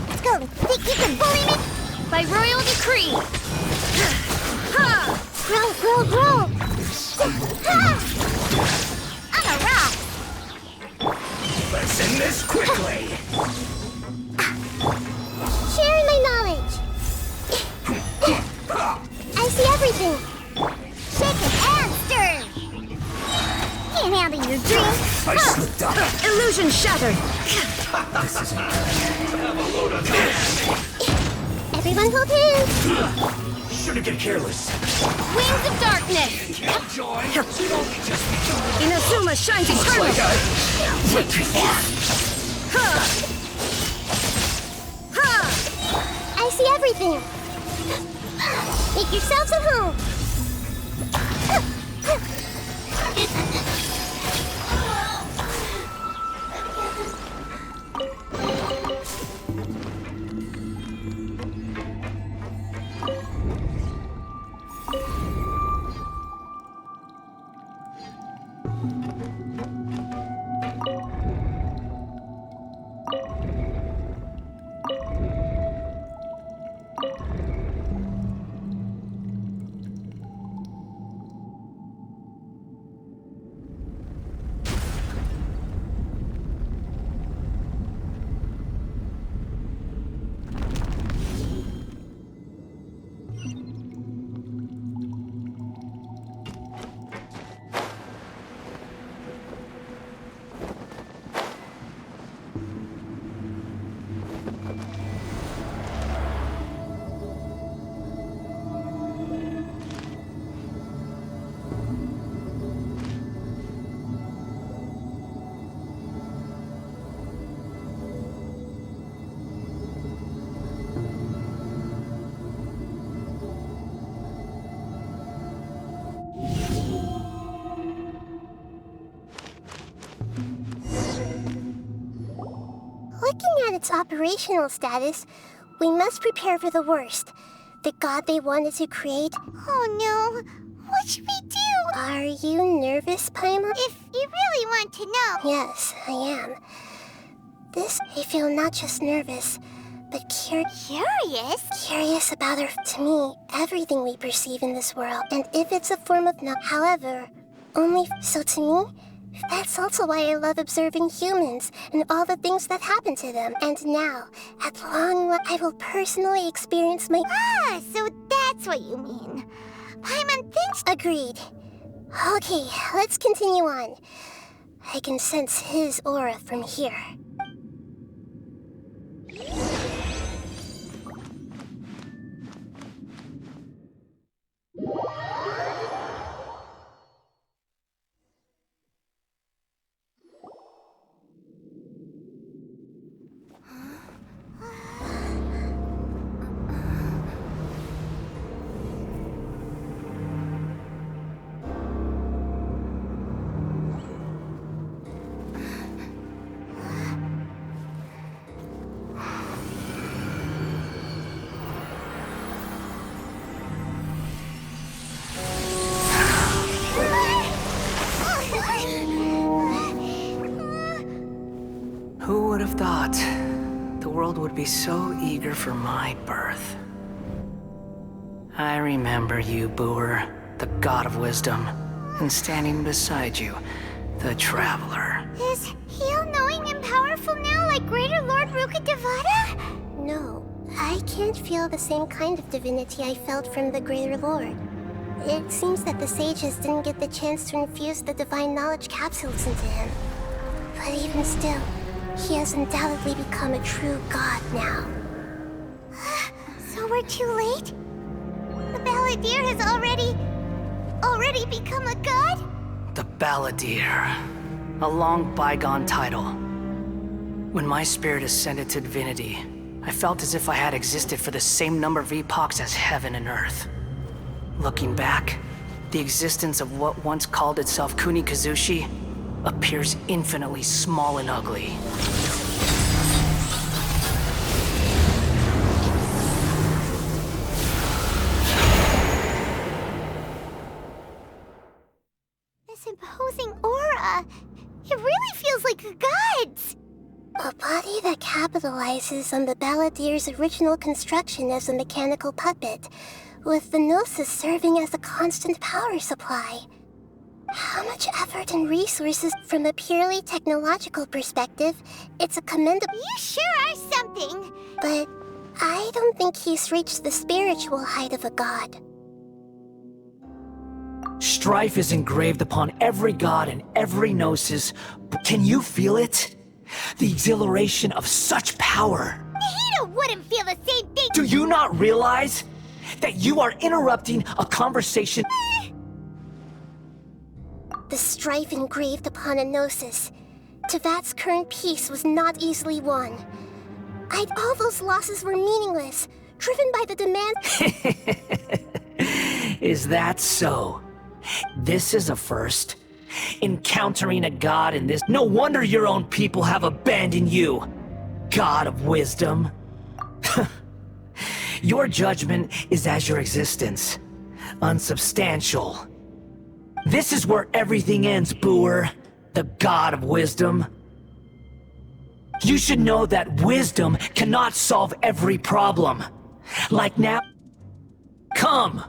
Let's go! Think you can bully me? By royal decree! Grow, grow, grow! I'm a rock! Let's end this quickly. Sharing my knowledge! I see everything! Shaken and stirred! Can't handle your dreams! I slipped up. Illusion shattered! This isn't good. Have a load of this. Everyone hold hands! Shouldn't get careless. Wings of darkness! Joy. Just Inazuma shines eternal! I see everything! Make yourselves at home! Looking at its operational status, we must prepare for the worst. The god they wanted to create. Oh no! What should we do? Are you nervous, Paimon? If you really want to know. Yes, I am. I feel not just nervous, but curious? Curious about her. To me, everything we perceive in this world. And if it's a form of however, only so to me, that's also why I love observing humans and all the things that happen to them. And now, at long last, I will personally experience my... so that's what you mean. Paimon thinks... Agreed. Okay, let's continue on. I can sense his aura from here. Who would have thought the world would be so eager for my birth? I remember you, Booer, the god of wisdom, and standing beside you, the traveler. Is he all-knowing and powerful now, like Greater Lord Rukkhadevata? No, I can't feel the same kind of divinity I felt from the Greater Lord. It seems that the sages didn't get the chance to infuse the divine knowledge capsules into him. But even still, he has undoubtedly become a true god now. So we're too late? The Balladeer has already become a god? The Balladeer. A long bygone title. When my spirit ascended to divinity, I felt as if I had existed for the same number of epochs as heaven and earth. Looking back, the existence of what once called itself Kunikazushi appears infinitely small and ugly. imposing aura. It really feels like a god's. A body that capitalizes on the Balladeer's original construction as a mechanical puppet, with the Gnosis serving as a constant power supply. How much effort and resources from a purely technological perspective, it's a commendable— You sure are something! But I don't think he's reached the spiritual height of a god. Strife is engraved upon every god and every gnosis. Can you feel it? The exhilaration of such power. Nahida wouldn't feel the same thing! Do you not realize that you are interrupting a conversation? The strife engraved upon a Gnosis. Tevat's current peace was not easily won. All those losses were meaningless, driven by the demand— Is that so? This is a first. Encountering a god in this— No wonder your own people have abandoned you, god of wisdom. Your judgment is as your existence, unsubstantial. This is where everything ends, Booer, the god of wisdom. You should know that wisdom cannot solve every problem. Like now— Come!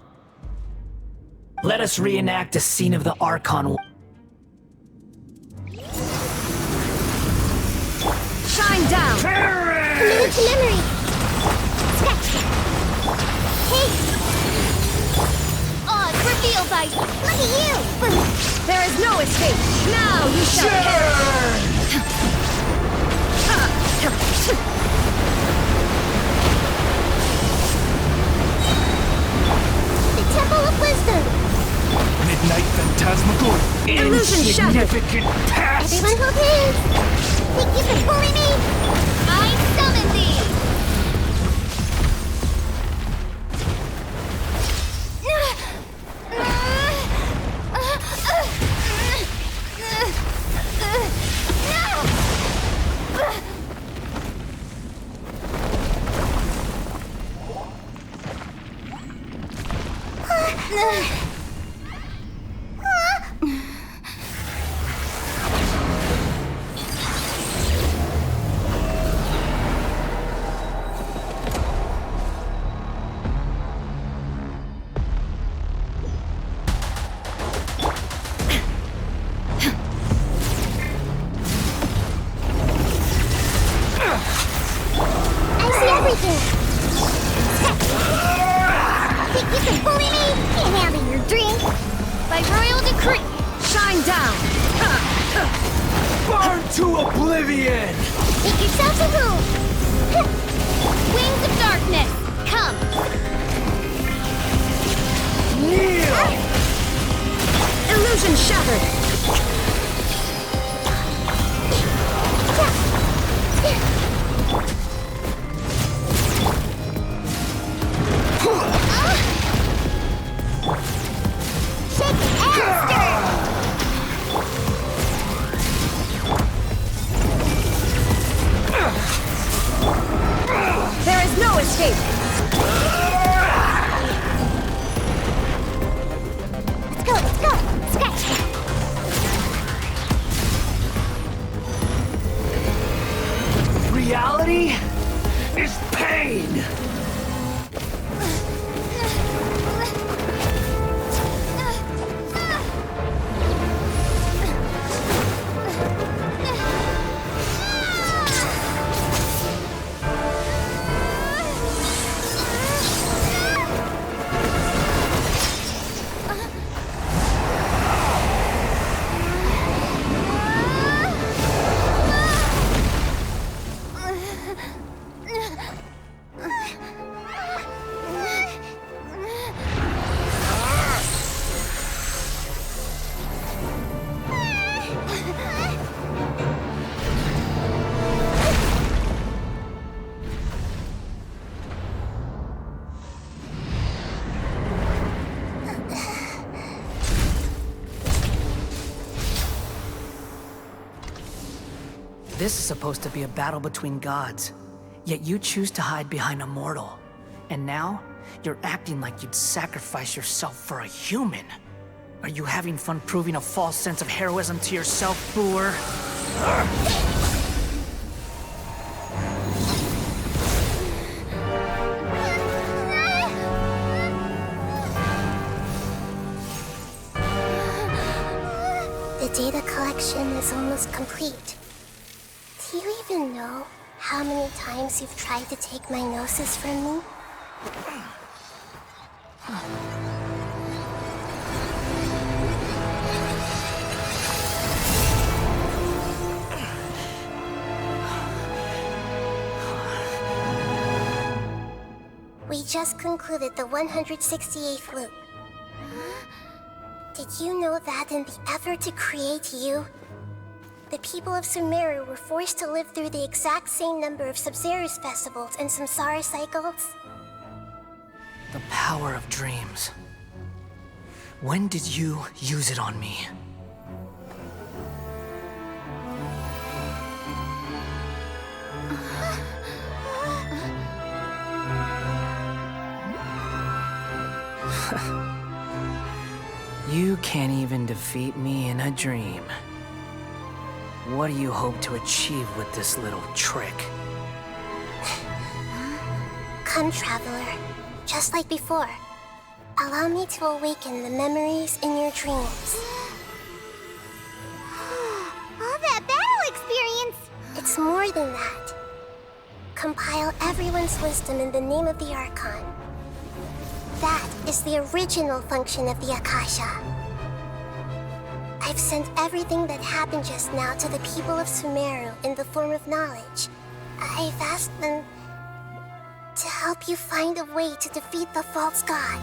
Let us reenact a scene of the Archon. Shine down! Committed to memory! Sketch! Hey! Oh, it's revealed by— Look at you! There is no escape! Now you shall perish! The Temple of Wisdom! Midnight Phantasmagoria! Illusion shattered! Insignificant past! Everyone hold hands! Think you can bully me? I summon thee! Think you can bully me? Can't handle your drink. By royal decree, shine down. Burn to oblivion! Make yourself a room. Wings of darkness, come. Kneel! Illusion shattered! There is no escape. Let's go, let's go. Sketch. Reality is pain. This is supposed to be a battle between gods, yet you choose to hide behind a mortal. And now, you're acting like you'd sacrifice yourself for a human. Are you having fun proving a false sense of heroism to yourself, Boor? The data collection is almost complete. Do you even know how many times you've tried to take my gnosis from me? We just concluded the 168th loop. Did you know that in the effort to create you, the people of Sumeru were forced to live through the exact same number of Sub-Zerus festivals and samsara cycles? The power of dreams. When did you use it on me? You can't even defeat me in a dream. What do you hope to achieve with this little trick? Come, Traveler. Just like before. Allow me to awaken the memories in your dreams. All that battle experience! It's more than that. Compile everyone's wisdom in the name of the Archon. That is the original function of the Akasha. I've sent everything that happened just now to the people of Sumeru in the form of knowledge. I've asked them to help you find a way to defeat the false god.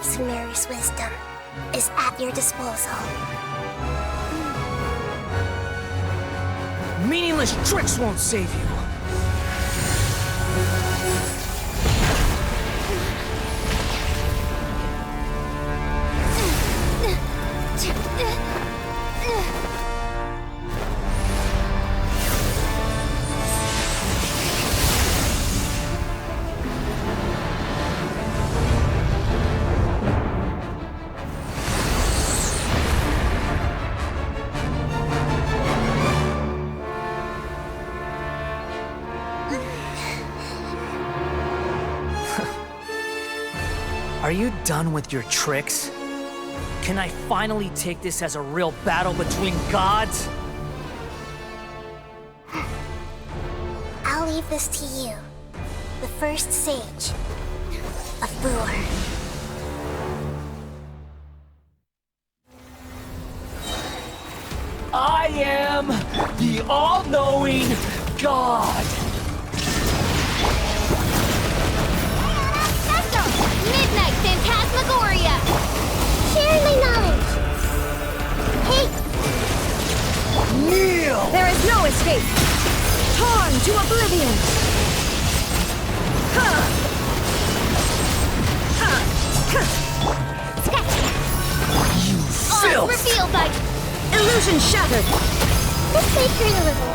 Sumeru's wisdom is at your disposal. Meaningless tricks won't save you. Are you done with your tricks? Can I finally take this as a real battle between gods? I'll leave this to you, the first sage of Boor. I am the all-knowing God! Midnight Phantasmagoria! Sharing my knowledge! Hey! Kneel! There is no escape! Torn to oblivion! You All filth! revealed by Illusion shattered! this may hurt a little.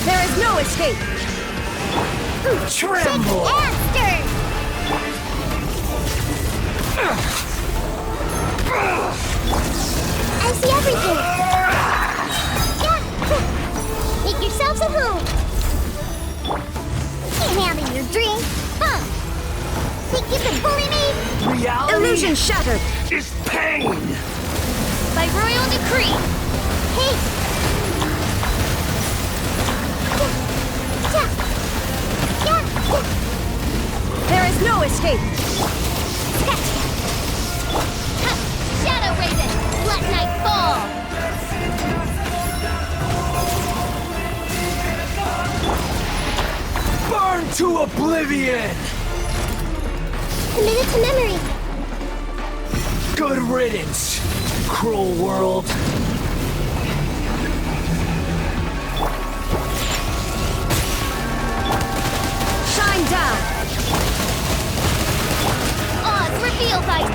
There is no escape! Tremble! Aster! I see everything! Make yourselves at home! Can't have in your dream, huh? Think you can bully me? Reality Illusion shattered! Is pain! By royal decree! Hey! There is no escape! Shadow Raven! Let night fall! burn to oblivion! Commit it to memory. Good riddance, cruel world. Steel fight!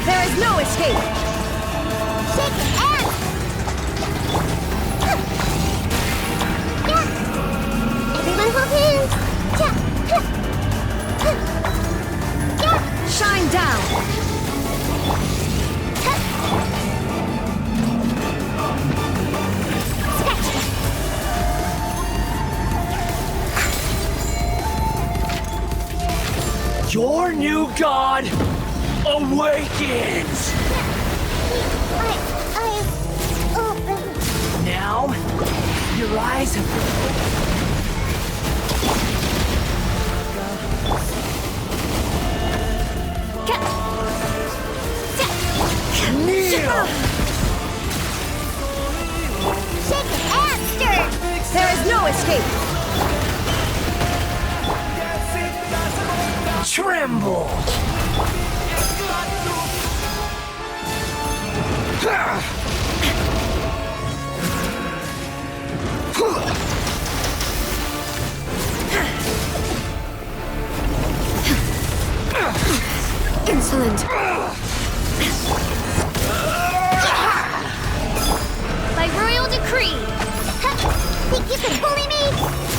There is no escape! Shake hands! Everyone hold hands! Shine down! Your new god awakens! I open. Now, your eyes have... Kneel! Shake and stir! There is no escape! Tremble! Insolent! By royal decree! Think you can bully me?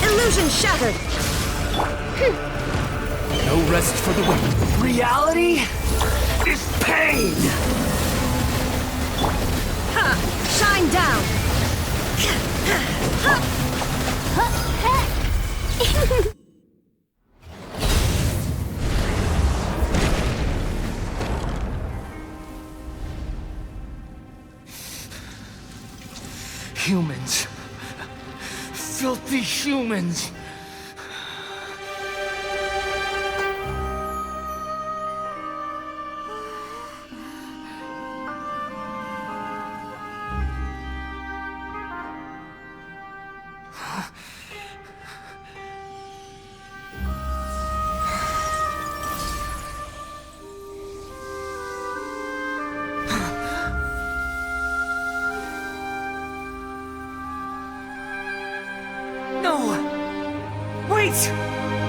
Illusion shattered! No rest for the wicked. Reality is pain! Shine down! Humans. Filthy humans.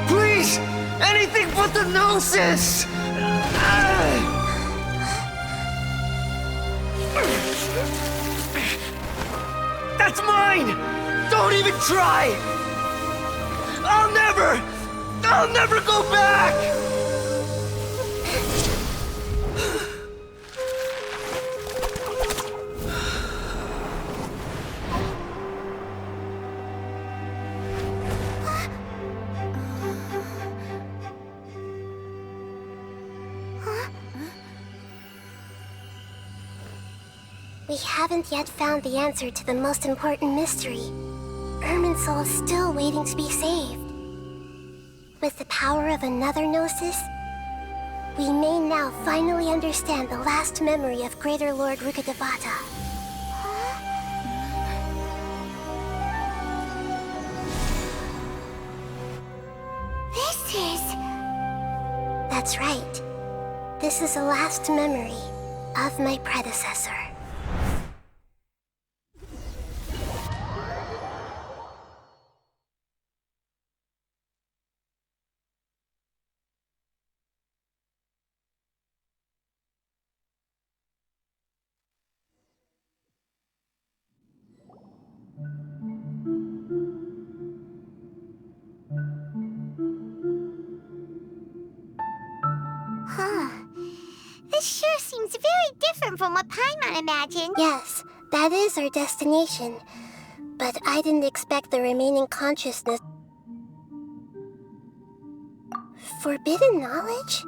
Please! Anything but the gnosis! That's mine! Don't even try! I'll never go back! We haven't yet found the answer to the most important mystery. Irminsul is still waiting to be saved. With the power of another gnosis, we may now finally understand the last memory of Greater Lord Rukkhadevata. This is... That's right. This is the last memory of my predecessor. This sure seems very different from what Paimon imagined. Yes, that is our destination. But I didn't expect the remaining consciousness... Forbidden knowledge?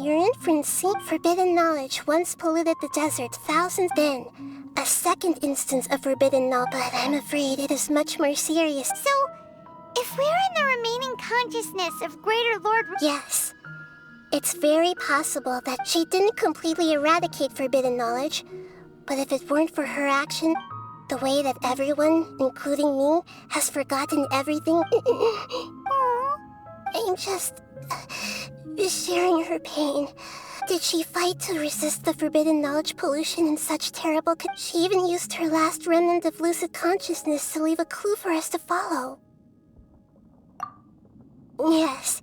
Your inference seemed forbidden knowledge once polluted the desert thousands then. A second instance of forbidden knowledge, but I'm afraid it is much more serious. So, if we're in the remaining consciousness of Greater Lord... Yes. It's very possible that she didn't completely eradicate forbidden knowledge, but if it weren't for her action, the way that everyone, including me, has forgotten everything... I'm just... sharing her pain. Did she fight to resist the forbidden knowledge pollution in such terrible She even used her last remnant of lucid consciousness to leave a clue for us to follow. Yes,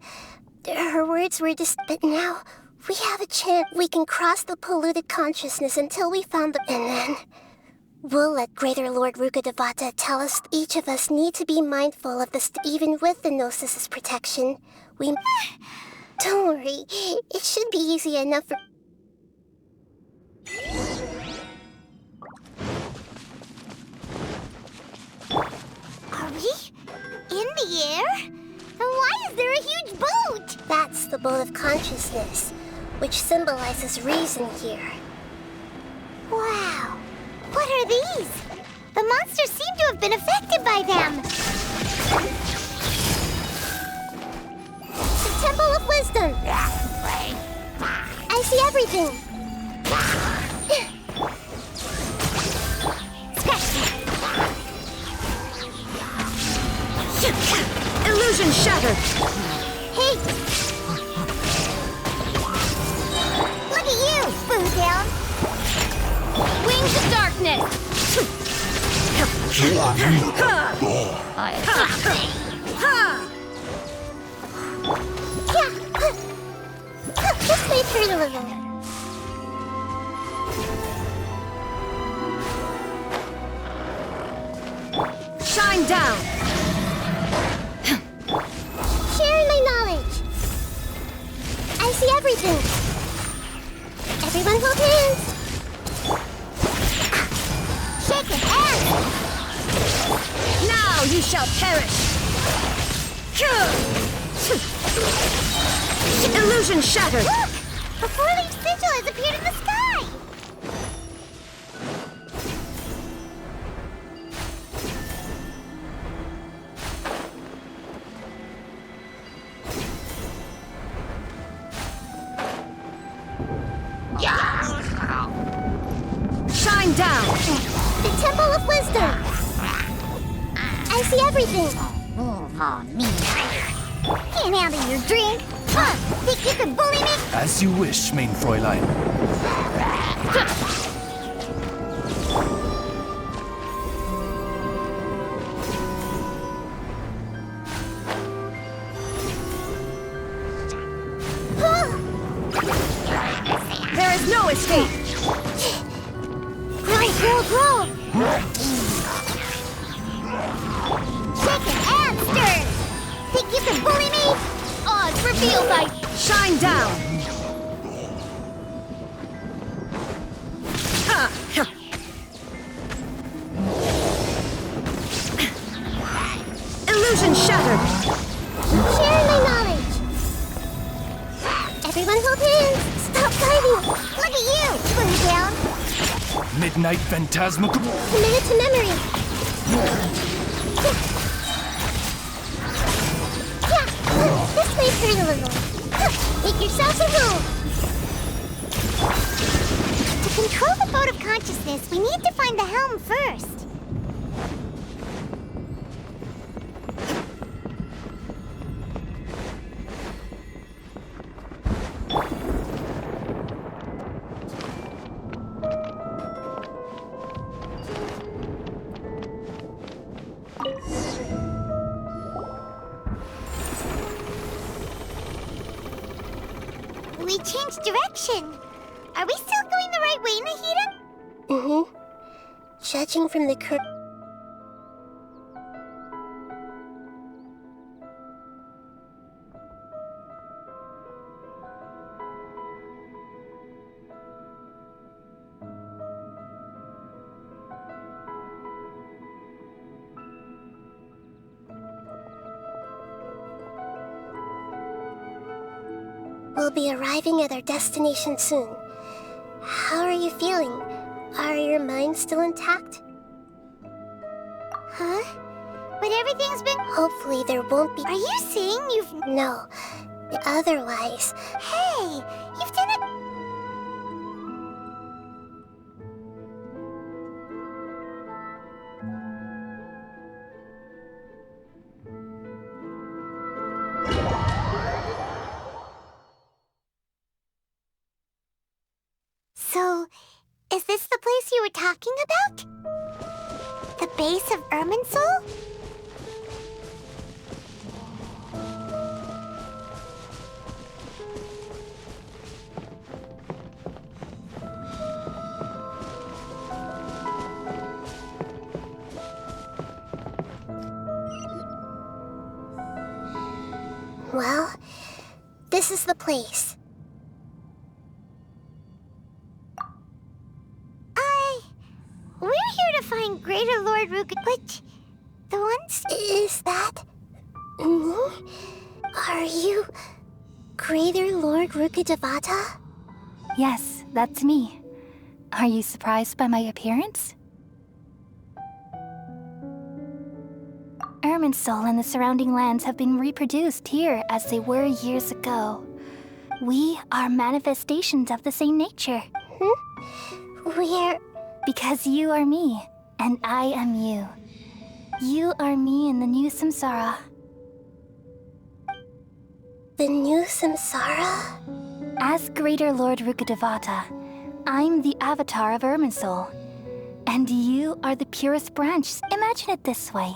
her words were but now, we have a chance. We can cross the polluted consciousness until we found the... And then... we'll let Greater Lord Rukkhadevata tell us each of us need to be mindful of this even with the Gnosis' protection. We... Don't worry, it should be easy enough for... Are we in the air? And why is there a huge boat? That's the boat of consciousness, which symbolizes reason here. Wow, what are these? The monsters seem to have been affected by them. The Temple of Wisdom. I see everything. Illusion shattered! Hey! Look at you, Boo Down! Wings of darkness! This may hurt a little. Shine down! Sharing my knowledge. I see everything. Everyone hold hands. Shake it, hands! Now you shall perish! Illusion shattered! Look! A four-leaf sigil has appeared in the sky! Shine down! The Temple of Wisdom. I see everything. Can't handle your drink! Huh? Think you could bully me? As you wish, mein Fräulein. There is no escape! Grow! Shake it and stir! Think you can bully me? Odds revealed by... Shine down! Illusion shattered! Sharing my knowledge. Everyone hold hands. Stop fighting. Look at you, Boo Down! Midnight Phantasmagoria. Commit it to memory. This may hurt a little. Make yourselves a room. To control the boat of consciousness, we need to find the helm first. We changed direction. Are we still going the right way, Nahida? Mm-hmm. Judging from the curve... We'll be arriving at our destination soon. How are you feeling? Are your minds still intact? Huh? But everything's been... Hopefully there won't be... Are you saying you've... No. Otherwise... Hey! You've done it... were talking about? The base of Irminsul? Well, this is the place. We're here to find Greater Lord Ruka, but the ones... Is that me? Are you Greater Lord Rukadevata? Yes, that's me. Are you surprised by my appearance? Irminsul and the surrounding lands have been reproduced here as they were years ago. We are manifestations of the same nature. We're... Because you are me, and I am you. You are me in the new samsara. The new samsara? As Greater Lord Rukadevata, I'm the avatar of Irminsul. And you are the purest branch. Imagine it this way.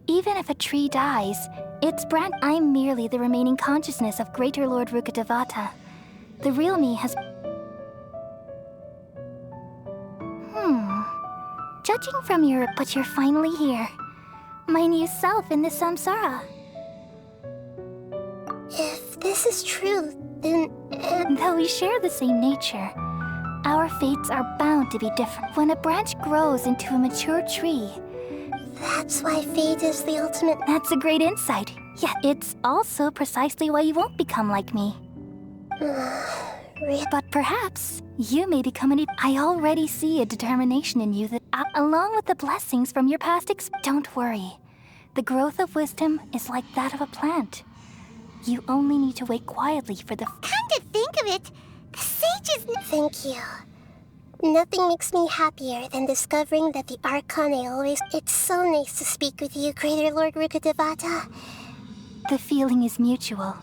Even if a tree dies, its branch... I'm merely the remaining consciousness of Greater Lord Rukadevata. The real me has... Judging from your... But you're finally here. My new self in the samsara. If this is true, then... Though we share the same nature, our fates are bound to be different. When a branch grows into a mature tree... That's why fate is the ultimate... That's a great insight. Yeah, it's also precisely why you won't become like me. But perhaps you may become an... I already see a determination in you that, along with the blessings from your past Don't worry. The growth of wisdom is like that of a plant. You only need to wait quietly for the... Come to think of it, the sages... Thank you. Nothing makes me happier than discovering that the Arcane always... It's so nice to speak with you, Greater Lord Rukadevata. The feeling is mutual.